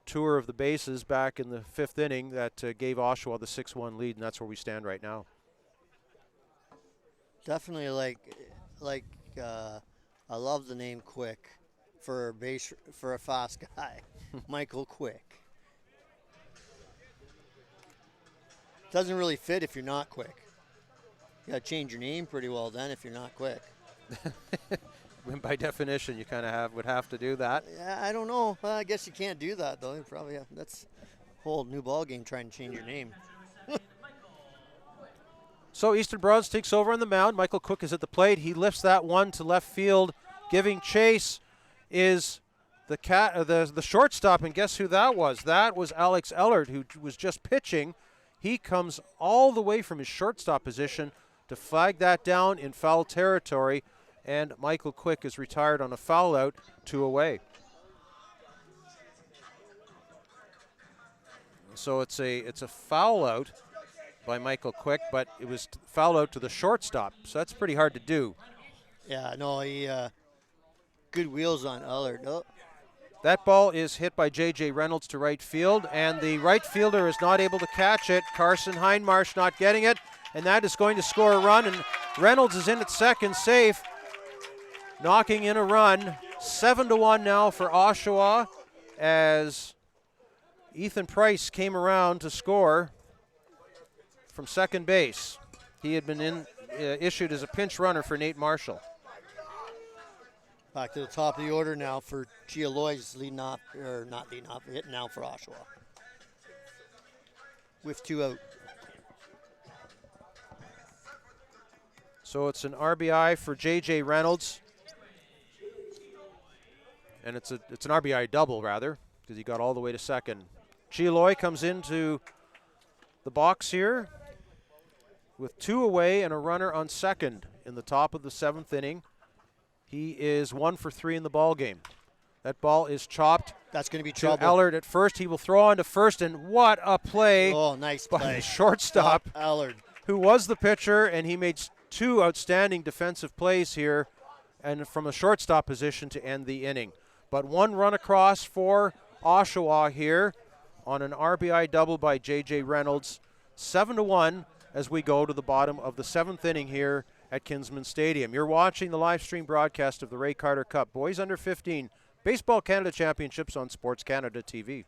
tour of the bases back in the 5th inning that gave Oshawa the 6-1 lead, and that's where we stand right now. Definitely I love the name Quick for a fast guy. Michael Quick. Doesn't really fit if you're not quick. You gotta change your name pretty well then if you're not quick. By definition, you kind of would have to do that. Yeah, I don't know. I guess you can't do that though. You probably that's a whole new ball game trying to change your name. So Easton Bronze takes over on the mound. Michael Cook is at the plate. He lifts that one to left field. Giving chase is the shortstop, and guess who that was? That was Alex Ellert, who was just pitching. He comes all the way from his shortstop position to flag that down in foul territory, and Michael Quick is retired on a foul out, 2 away. So it's a foul out by Michael Quick, but it was foul out to the shortstop, so that's pretty hard to do. Yeah, no, he good wheels on Ellert. Oh. That ball is hit by J.J. Reynolds to right field, and the right fielder is not able to catch it. Carson Hindmarsh not getting it, and that is going to score a run, and Reynolds is in at second, safe, knocking in a run. 7-1 now for Oshawa as Ethan Price came around to score from second base. He had been issued as a pinch runner for Nate Marshall. Back to the top of the order now for Gialoy's leading off, or not leading off, hitting now for Oshawa. With 2 out. So it's an RBI for J.J. Reynolds. And it's an RBI double, rather, because he got all the way to second. Gialoy comes into the box here with 2 away and a runner on second in the top of the 7th inning. He is 1 for 3 in the ball game. That ball is chopped. That's going to be to trouble. Allard at first. He will throw on to first, and what a play! Oh, nice by play. the shortstop, Allard, who was the pitcher, and he made 2 outstanding defensive plays here, and from a shortstop position to end the inning. But 1 run across for Oshawa here on an RBI double by J.J. Reynolds. 7-1 as we go to the bottom of the 7th inning here at Kinsman Stadium. You're watching the live stream broadcast of the Ray Carter Cup Boys Under 15 Baseball Canada Championships on SportsCanada.TV.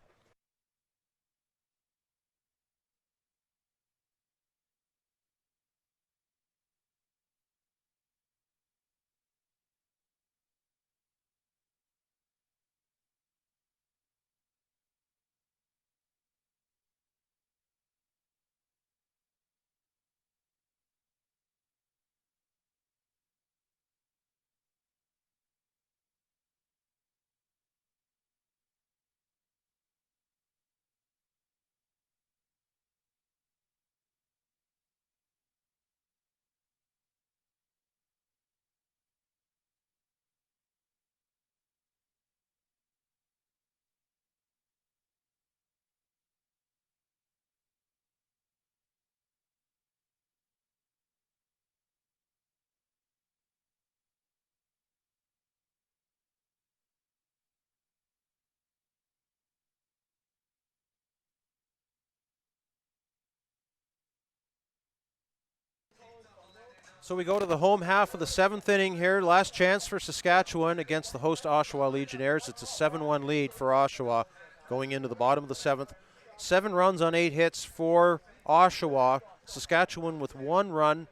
So we go to the home half of the 7th inning here. Last chance for Saskatchewan against the host Oshawa Legionnaires. It's a 7-1 lead for Oshawa going into the bottom of the 7th. 7 runs on 8 hits for Oshawa. Saskatchewan with 1 run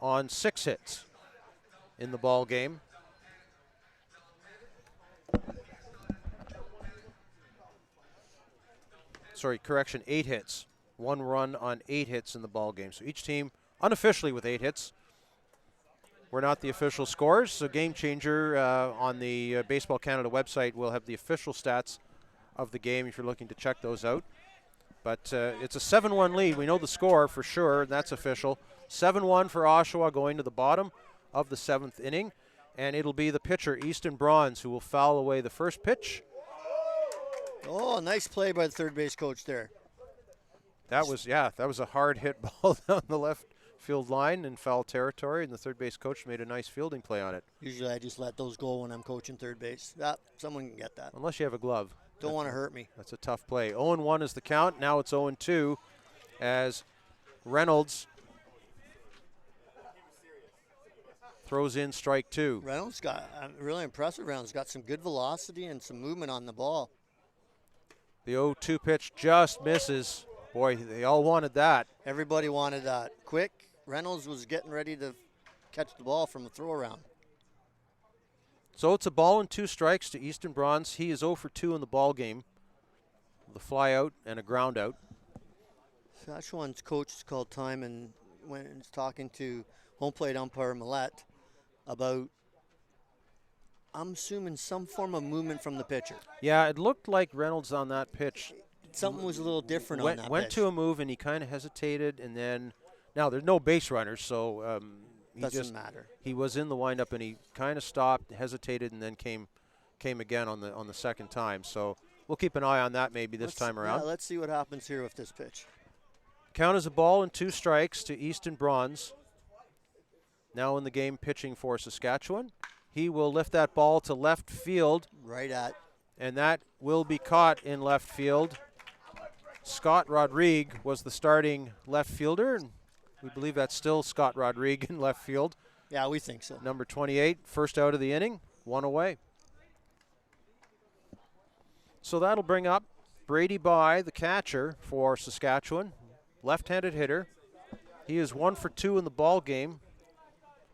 on 6 hits in the ball game. Sorry, correction, 8 hits. 1 run on 8 hits in the ball game. So each team unofficially with 8 hits. We're not the official scores, so Game Changer on the Baseball Canada website will have the official stats of the game if you're looking to check those out. But it's a 7-1 lead. We know the score for sure, and that's official. 7-1 for Oshawa going to the bottom of the 7th inning, and it'll be the pitcher, Easton Bronze, who will foul away the first pitch. Oh, nice play by the third base coach there. That was a hard hit ball down the left field line in foul territory, and the third base coach made a nice fielding play on it. Usually I just let those go when I'm coaching third base. Someone can get that. Unless you have a glove. Don't want to hurt me. That's a tough play. 0-1 is the count. Now it's 0-2 as Reynolds throws in strike 2. Reynolds got really impressive. Reynolds got some good velocity and some movement on the ball. The 0-2 pitch just misses. Boy, they all wanted that. Everybody wanted that. Quick. Reynolds was getting ready to catch the ball from a throw around. So it's a ball and 2 strikes to Easton Bronze. He is 0 for 2 in the ball game. The fly out and a ground out. Saskatchewan's coach is called time, and when he's talking to home plate umpire Millette about, I'm assuming, some form of movement from the pitcher. Yeah, it looked like Reynolds on that pitch. Something was a little different on that Went pitch. to a move and he kind of hesitated, and then now there's no base runners, so Doesn't matter. He was in the windup and he kind of stopped, hesitated, and then came again on the second time. So we'll keep an eye on that maybe this time around. Yeah, let's see what happens here with this pitch. Count as a ball and 2 strikes to Easton Bronze. Now in the game pitching for Saskatchewan. He will lift that ball to left field. Right at. And that will be caught in left field. Scott Rodrigue was the starting left fielder, and we believe that's still Scott Rodrigue in left field. Yeah, we think so. Number 28, first out of the inning, 1 away. So that'll bring up Brady By, the catcher for Saskatchewan, left-handed hitter. He is 1 for 2 in the ball game,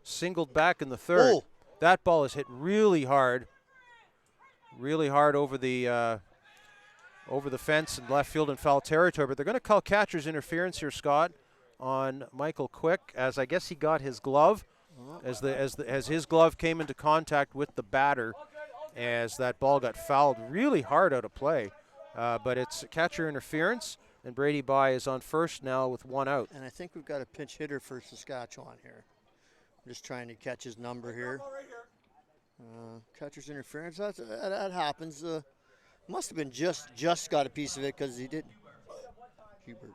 singled back in the 3rd. Oh. That ball is hit really hard over the fence in left field and foul territory, but they're going to call catcher's interference here, Scott, on Michael Quick, as I guess he got his glove, as his glove came into contact with the batter, as that ball got fouled really hard out of play. But it's catcher interference And Brady By is on first now with 1 out. And I think we've got a pinch hitter for Saskatchewan here. I'm just trying to catch his number here. Catcher's interference, that happens. Must have been just got a piece of it because he did. Hubert.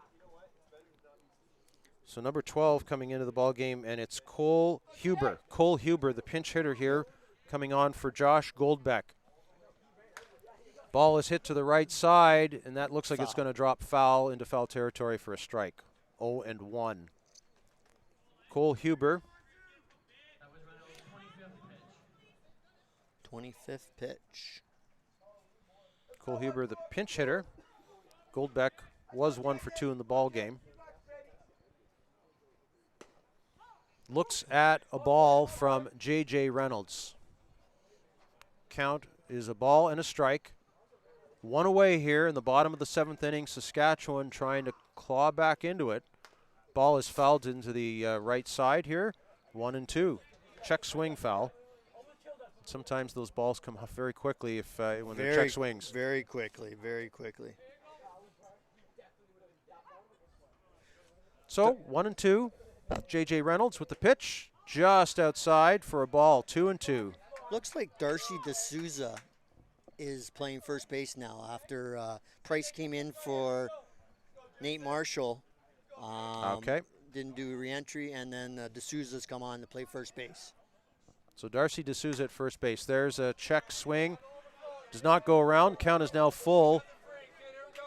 So number 12 coming into the ball game, and it's Cole Huber. Cole Huber, the pinch hitter here, coming on for Josh Goldbeck. Ball is hit to the right side, and that looks like it's going to drop foul into foul territory for a strike. 0-1. Cole Huber. 25th pitch. Cole Huber, the pinch hitter. Goldbeck was 1 for 2 in the ball game. Looks at a ball from J.J. Reynolds. Count is a ball and a strike. 1 away here in the bottom of the 7th inning. Saskatchewan trying to claw back into it. Ball is fouled into the right side here. 1-2. Check swing foul. Sometimes those balls come off very quickly when they're check swings. Very quickly, very quickly. So 1-2. J.J. Reynolds with the pitch just outside for a ball. 2-2. Looks like Darcy D'Souza is playing first base now after Price came in for Nate Marshall. Okay. Didn't do re-entry, and then D'Souza's come on to play first base. So Darcy D'Souza at first base. There's a check swing. Does not go around. Count is now full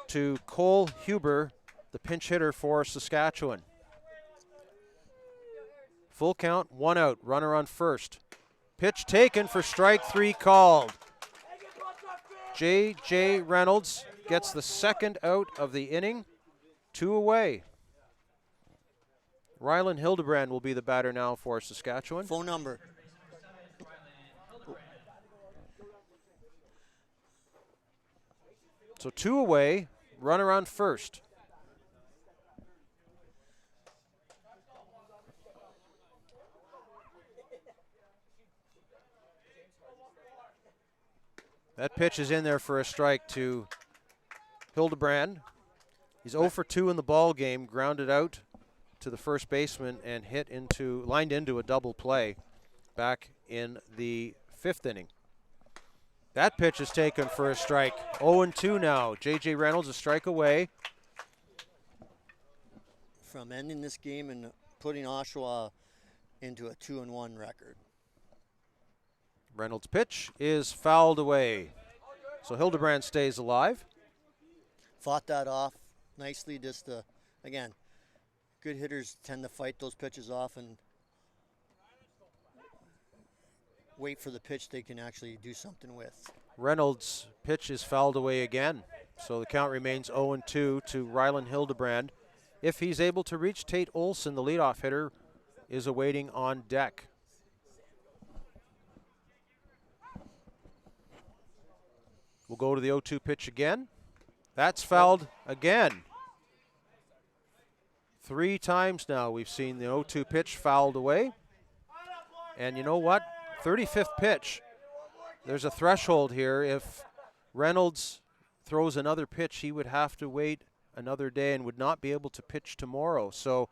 to Cole Huber, the pinch hitter for Saskatchewan. Full count, 1 out. Runner on first. Pitch taken for strike 3 called. J.J. Reynolds gets the 2nd out of the inning. 2 away. Rylan Hildebrand will be the batter now for Saskatchewan. Phone number. So 2 away, runner on first. That pitch is in there for a strike to Hildebrand. He's 0 for 2 in the ball game, grounded out to the first baseman and lined into a double play back in the 5th inning. That pitch is taken for a strike. 0-2 now. J.J. Reynolds a strike away. From ending this game and putting Oshawa into a 2-1 record. Reynolds' pitch is fouled away. So Hildebrand stays alive. Fought that off nicely. Just, again, good hitters tend to fight those pitches off and wait for the pitch they can actually do something with. Reynolds' pitch is fouled away again. So the count remains 0-2 to Rylan Hildebrand. If he's able to reach Tate Olson, the leadoff hitter is awaiting on deck. We'll go to the 0-2 pitch again. That's fouled again. 3 times now we've seen the 0-2 pitch fouled away. And you know what? 35th pitch. There's a threshold here. If Reynolds throws another pitch, he would have to wait another day and would not be able to pitch tomorrow. So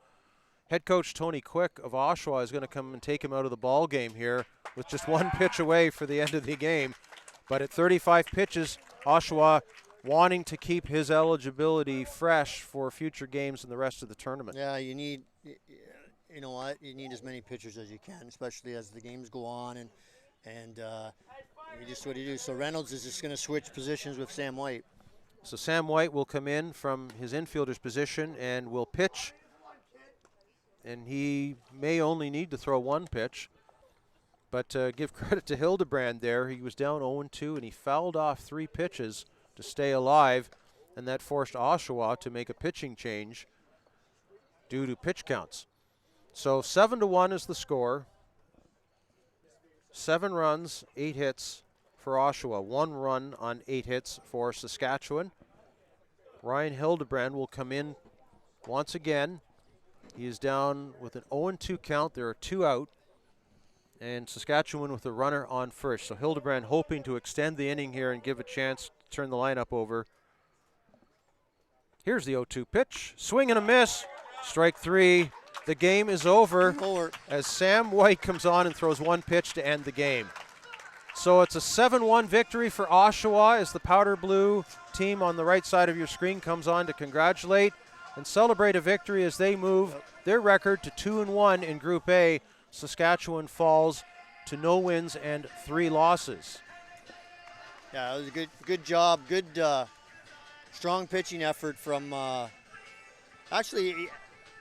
head coach Tony Quick of Oshawa is going to come and take him out of the ball game here with just 1 pitch away for the end of the game. But at 35 pitches, Oshawa wanting to keep his eligibility fresh for future games in the rest of the tournament. Yeah, you need, you know what, you need as many pitchers as you can, especially as the games go on, and you just what you do. So Reynolds is just going to switch positions with Sam White. So Sam White will come in from his infielder's position and will pitch, and he may only need to throw 1 pitch. But give credit to Hildebrand there. He was down 0-2, and he fouled off 3 pitches to stay alive, and that forced Oshawa to make a pitching change due to pitch counts. So 7-1 is the score. 7 runs, 8 hits for Oshawa. 1 run on 8 hits for Saskatchewan. Ryan Hildebrand will come in once again. He is down with an 0-2 count. There are 2 out. And Saskatchewan with a runner on first. So Hildebrand hoping to extend the inning here and give a chance to turn the lineup over Here's the 0-2 pitch. Swing and a miss. Strike 3. The game is over as Sam White comes on and throws one pitch to end the game. So it's a 7-1 victory for Oshawa as the powder blue team on the right side of your screen comes on to congratulate and celebrate a victory as they move their record to 2-1 in Group A. Saskatchewan falls to no wins and 3 losses. Yeah, it was a good job, good strong pitching effort from. Actually,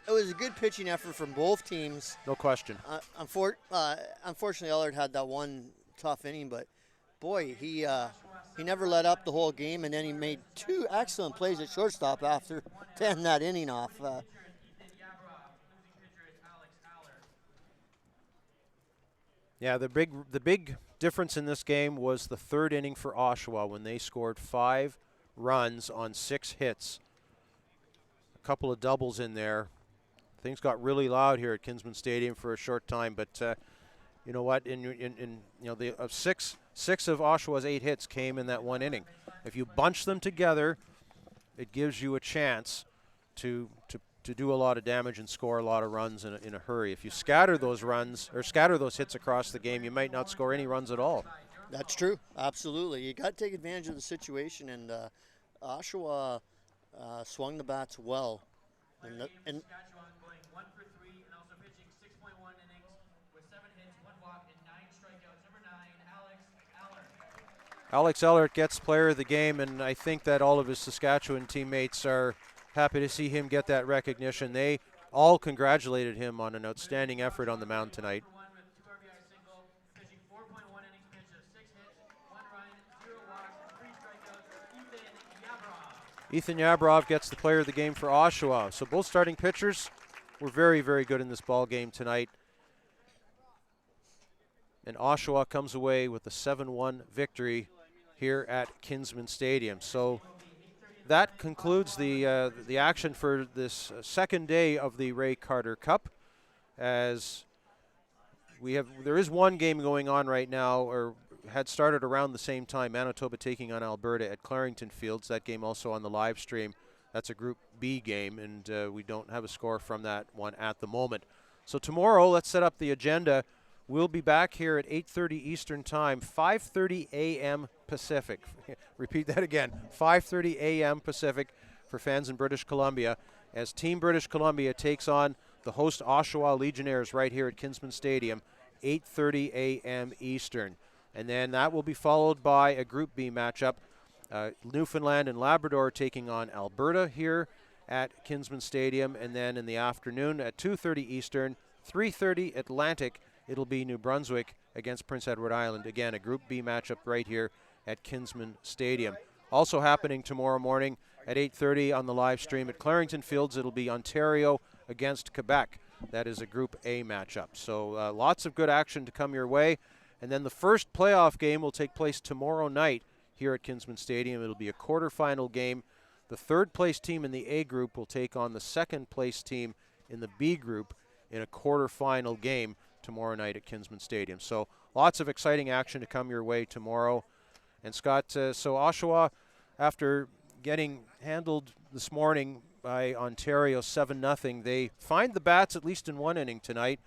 it was a good pitching effort from both teams. No question. Unfortunately, Ellard had that one tough inning, but boy, he never let up the whole game, and then he made 2 excellent plays at shortstop after to end that inning off. Yeah, the big difference in this game was the 3rd inning for Oshawa when they scored 5 runs on 6 hits. A couple of doubles in there. Things got really loud here at Kinsman Stadium for a short time, but you know what? Six of Oshawa's 8 hits came in that one inning. If you bunch them together, it gives you a chance to do a lot of damage and score a lot of runs in a hurry. If you scatter those runs or scatter those hits across the game, you might not score any runs at all. That's true. Absolutely. You got to take advantage of the situation, and Oshawa swung the bats well. And Alex Ellert gets player of the game, and I think that all of his Saskatchewan teammates are happy to see him get that recognition. They all congratulated him on an outstanding effort on the mound tonight. Ethan Yabrov gets the player of the game for Oshawa. So both starting pitchers were very, very good in this ball game tonight. And Oshawa comes away with a 7-1 victory here at Kinsman Stadium. So that concludes the action for this second day of the Ray Carter Cup. As there is one game going on right now, or had started around the same time, Manitoba taking on Alberta at Clarington Fields. That game also on the live stream. That's a Group B game, and we don't have a score from that one at the moment. So tomorrow, let's set up the agenda. We'll be back here at 8:30 Eastern Time, 5:30 a.m. Pacific. Repeat that again, 5:30 a.m. Pacific for fans in British Columbia, as Team British Columbia takes on the host Oshawa Legionnaires right here at Kinsman Stadium, 8:30 a.m. Eastern. And then that will be followed by a Group B matchup, Newfoundland and Labrador taking on Alberta here at Kinsman Stadium. And then in the afternoon at 2:30 Eastern, 3:30 Atlantic, it'll be New Brunswick against Prince Edward Island. Again, a Group B matchup right here at Kinsman Stadium. Also happening tomorrow morning at 8:30 on the live stream at Clarington Fields, it'll be Ontario against Quebec. That is a Group A matchup. So lots of good action to come your way. And then the first playoff game will take place tomorrow night here at Kinsman Stadium. It'll be a quarterfinal game. The 3rd place team in the A group will take on the 2nd place team in the B group in a quarterfinal game tomorrow night at Kinsman Stadium. So lots of exciting action to come your way tomorrow. And Scott, so Oshawa, after getting handled this morning by Ontario 7-0, they find the bats at least in one inning tonight,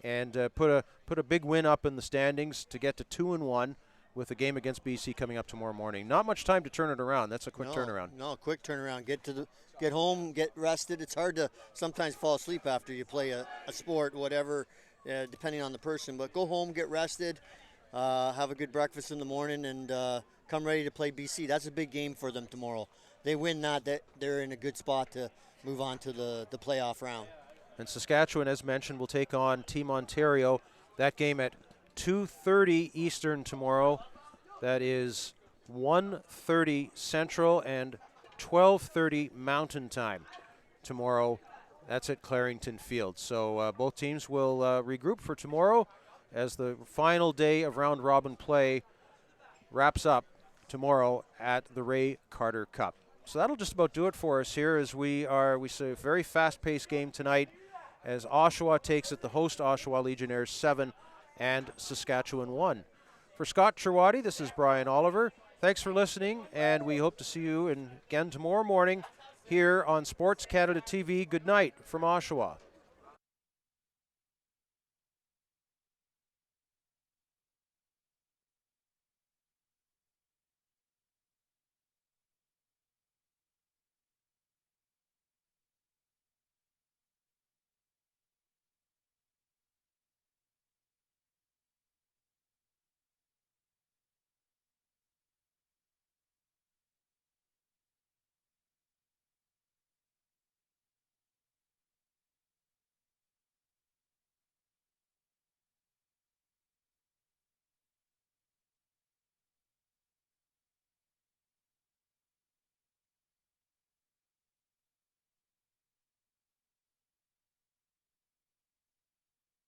and put a big win up in the standings to get to 2-1 with a game against BC coming up tomorrow morning. Not much time to turn it around. That's a quick turnaround. No, quick turnaround. Get home, get rested. It's hard to sometimes fall asleep after you play a sport, whatever, depending on the person. But go home, get rested, have a good breakfast in the morning, and come ready to play BC. That's a big game for them tomorrow. They win that, they're in a good spot to move on to the playoff round. And Saskatchewan, as mentioned, will take on Team Ontario. That game at 2:30 Eastern tomorrow. That is 1:30 Central and 12:30 Mountain Time tomorrow. That's at Clarington Field. So both teams will regroup for tomorrow as the final day of round-robin play wraps up tomorrow at the Ray Carter Cup. So that'll just about do it for us here as we see a very fast-paced game tonight as Oshawa takes it, the host Oshawa Legionnaires 7 and Saskatchewan 1. For Scott Cherwadi, this is Brian Oliver. Thanks for listening, and we hope to see you again tomorrow morning here on Sports Canada TV. Good night from Oshawa.